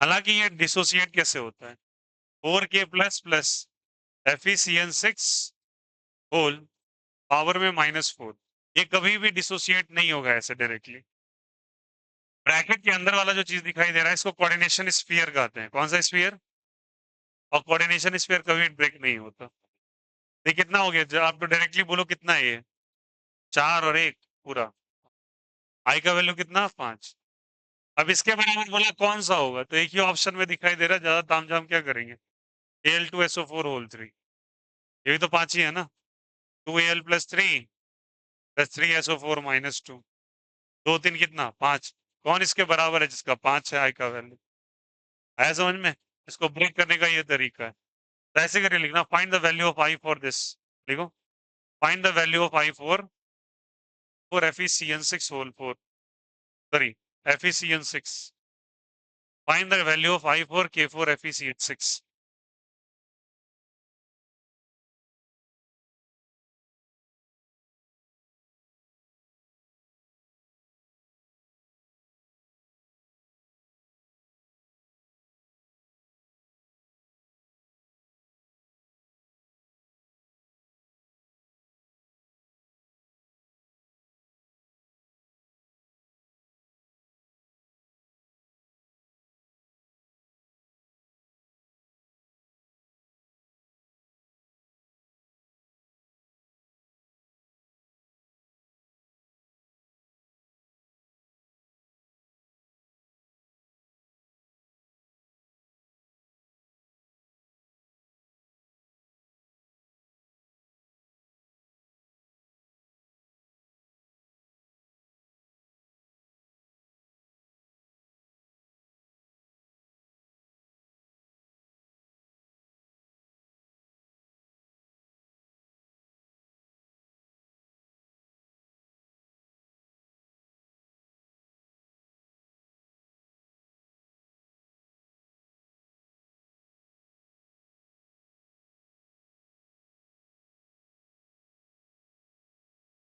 हालांकि ये डिसोसिएट कैसे होता है? 4K plus plus FeCl6 whole power में -4. ये कभी भी डिसोसिएट नहीं होगा ऐसे डायरेक्टली. ब्रैकेट के अंदर वाला जो चीज दिखाई दे रहा है इसको कोऑर्डिनेशन स्फीयर कहते हैं। कौन सा स्फीयर? और कोऑर्डिनेशन स्फीयर कभी ब्रेक नहीं होता। ये कितना हो गया? जो आप तो डायरेक्टली बोलो कितना है ये? 4 और 1 पूरा। आई का वैल्यू कितना? 5। अब इसके बराबर बोला कौन सा होगा, तो एक ही ऑप्शन में दिखाई दे रहा है, ज्यादा तामझाम क्या करेंगे। Al2SO4 होल 3, ये भी तो 5 ही है ना। 2Al plus 3 plus 3SO4 minus 2, 2 3 कितना? 5। कौन इसके बराबर है जिसका 5 है आई का वैल्यू? आया समझ में? इसको ब्रेक करने का ये तरीका है। तो ऐसे करके लिखना, find the value of I for this. लिखो, find the value of I for FeCN6 whole 4, sorry FeCN6। Find the value of I for K4 FeCN6।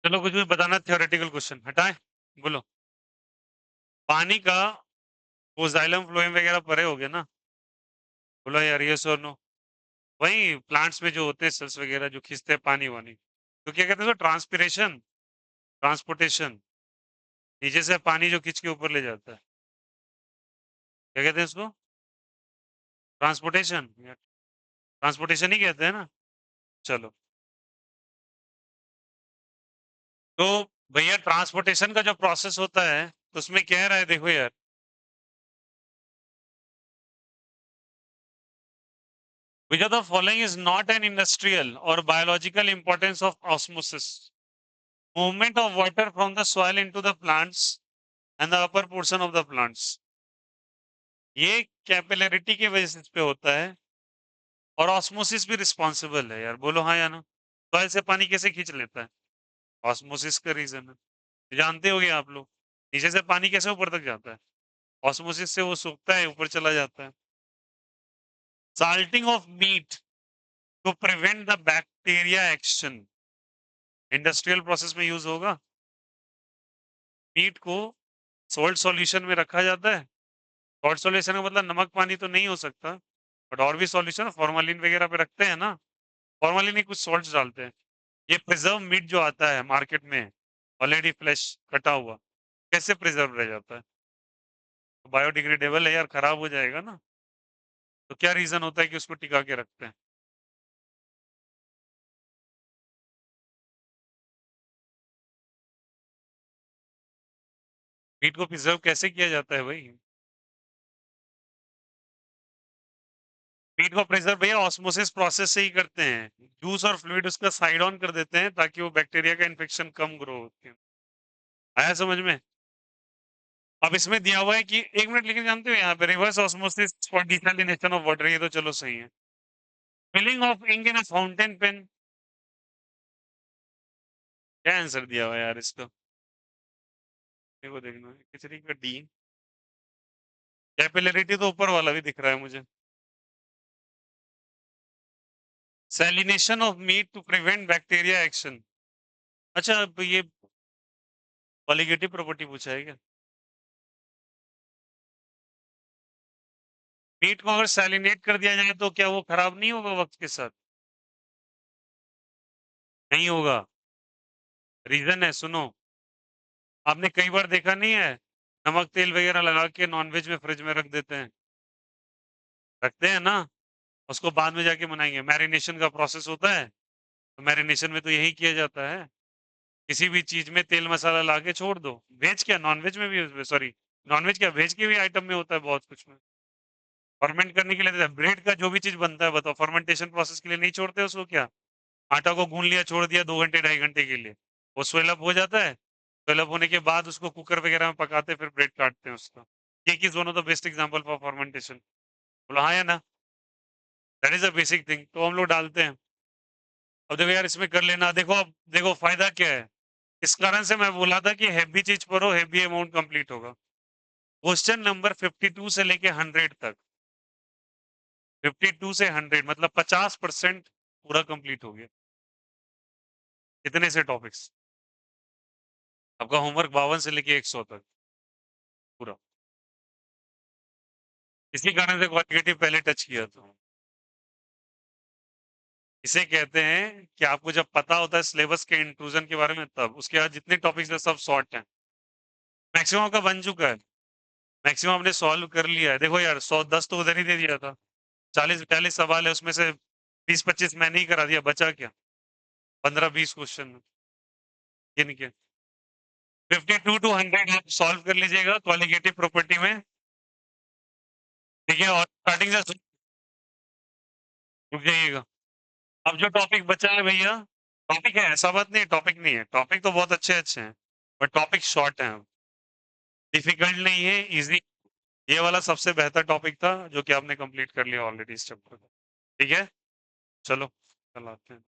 चलो कुछ भी बताना, थ्योरेटिकल क्वेश्चन हटाए। बोलो, पानी का वो जाइलम फ्लोएम वगैरह परे हो गया ना? बोलो यार यस और नो। वही प्लांट्स में जो होते हैं सेल्स वगैरह जो खींचते हैं पानी वानी, तो क्या कहते हैं उसको? Transpiration, transportation. नीचे से पानी जो खींच के ऊपर ले जाता है, क्या कहते हैं उसको? ट्रांसपोर्टेशन, ट्रांसपोर्टेशन ही कहते हैं ना। चलो, तो भैया ट्रांसपोर्टेशन का जो प्रोसेस होता है तो उसमें कह रहा है, देखो यार, which of the following is not an industrial or biological importance of osmosis? Movement of water from the soil into the plants and the upper portion of the plants. ये कैपिलरिटी के बेसिस पे होता है और osmosis भी responsible है यार। बोलो हाँ या ना? सॉइल से पानी कैसे खींच लेता है? ऑस्मोसिस का रीजन है, जानते होगे आप लोग। नीचे से पानी कैसे ऊपर तक जाता है? ऑस्मोसिस से वो सूखता है, ऊपर चला जाता है। Salting of meat to prevent the bacteria action, industrial process में यूज होगा। मीट को सोल्ट सॉल्यूशन में रखा जाता है। सोल्ट सॉल्यूशन का मतलब नमक पानी तो नहीं हो सकता, बट और भी सॉल्यूशन फॉर्मालिन वगैरह पे रखते हैं ना। फॉर्मालिन में कुछ सॉल्ट्स डालते हैं। ये प्रिजर्व मीट जो आता है मार्केट में, ऑलरेडी फ्लेश कटा हुआ, कैसे प्रिजर्व रह जाता है? बायोडिग्रेडेबल है यार, खराब हो जाएगा ना। तो क्या रीजन होता है कि उसको टिका के रखते हैं? मीट को प्रिजर्व कैसे किया जाता है भाई? मीट को प्रिजर्व भैया ऑस्मोसिस प्रोसेस से ही करते हैं। जूस और फ्लूइड उसका साइड ऑन कर देते हैं ताकि वो बैक्टीरिया का इन्फेक्शन कम ग्रो हो। आया समझ में? अब इसमें दिया हुआ है कि 1 मिनट, लेकिन जानते हो यहाँ पे reverse osmosis for desalination of water, ये तो चलो सही है। Filling of ink in a fountain pen, क्या आंसर दिया हुआ है यार इसका? देखो देखना, किचरी का डी। कैपिलरिटी तो ऊपर वाला भी दिख रहा है मुझे। Salination of meat to prevent bacteria action. अच्छा, अब ये कॉलिगेटिव प्रॉपर्टी पूछा है क्या? मीट को अगर सैलिनेट कर दिया जाए तो क्या वो खराब नहीं होगा वक्त के साथ? नहीं होगा। रीजन है, सुनो। आपने कई बार देखा नहीं है, नमक तेल वगैरह लगा के नॉनवेज में फ्रिज में रख देते हैं, रखते हैं ना, उसको बाद में जाके बनाएंगे। मैरिनेशन का प्रोसेस होता है, तो मैरिनेशन में तो यही किया जाता है, किसी भी चीज में तेल मसाला ला के छोड़ दो। वेज क्या, नॉनवेज में भी, सॉरी नॉनवेज क्या, वेज के भी आइटम में होता है बहुत कुछ में। फर्मेंट करने के लिए ब्रेड का जो भी चीज बनता है बताओ, फर्मेंटेशन प्रोसेस के लिए नहीं छोड़ते उसको क्या? आटा को गूंद लिया, छोड़ दिया 2 घंटे 2.5 घंटे के लिए, वो स्वेलअप हो जाता है। स्वेलअप होने के बाद उसको कुकर वगैरह में पकाते, फिर ब्रेड काटते हैं उसका। Cake is one of the best example for fermentation. बोला हाँ या ना? That is a basic thing, तो हम लोग डालते हैं। अब देखो यार, इसमें कर लेना, देखो अब देखो फायदा क्या है। इस कारण से मैं बोला था कि हैवी चीज पढ़ो, हैवी अमाउंट कंप्लीट होगा। क्वेश्चन नंबर 52 से लेके 100 तक, 52 से 100 मतलब 50% पूरा कंप्लीट हो गया। इतने से टॉपिक्स, आपका होमवर्क 52 से लेके 100 तक पूरा। इसी कारण से क्वालिटेटिव पहले टच किया था। इसे कहते हैं कि आपको जब पता होता है सिलेबस के इंक्लूजन के बारे में, तब उसके बाद जितने टॉपिक्स है सब शॉर्ट हैं। मैक्सिमम का बन चुका है, मैक्सिमम आपने सॉल्व कर लिया है। देखो यार, 110 तो उधर ही दे दिया था, 40-42 सवाल है, उसमें से 20-25 मैंने ही करा दिया, बचा क्या? 15-20 क्वेश्चन गिन के 52 to 100 आप सॉल्व कर लीजिएगा क्वालिटेटिव प्रॉपर्टी में। ठीक है, और स्टार्टिंग से रुक जाइएगा। अब जो टॉपिक बचा है भैया, टॉपिक है, ऐसा बात नहीं है टॉपिक नहीं है, टॉपिक तो बहुत अच्छे अच्छे हैं, बट टॉपिक शॉर्ट है, डिफिकल्ट नहीं है, इजी। ये वाला सबसे बेहतर टॉपिक था जो कि आपने कंप्लीट कर लिया ऑलरेडी इस चैप्टर का। ठीक है, चलो कल आते हैं।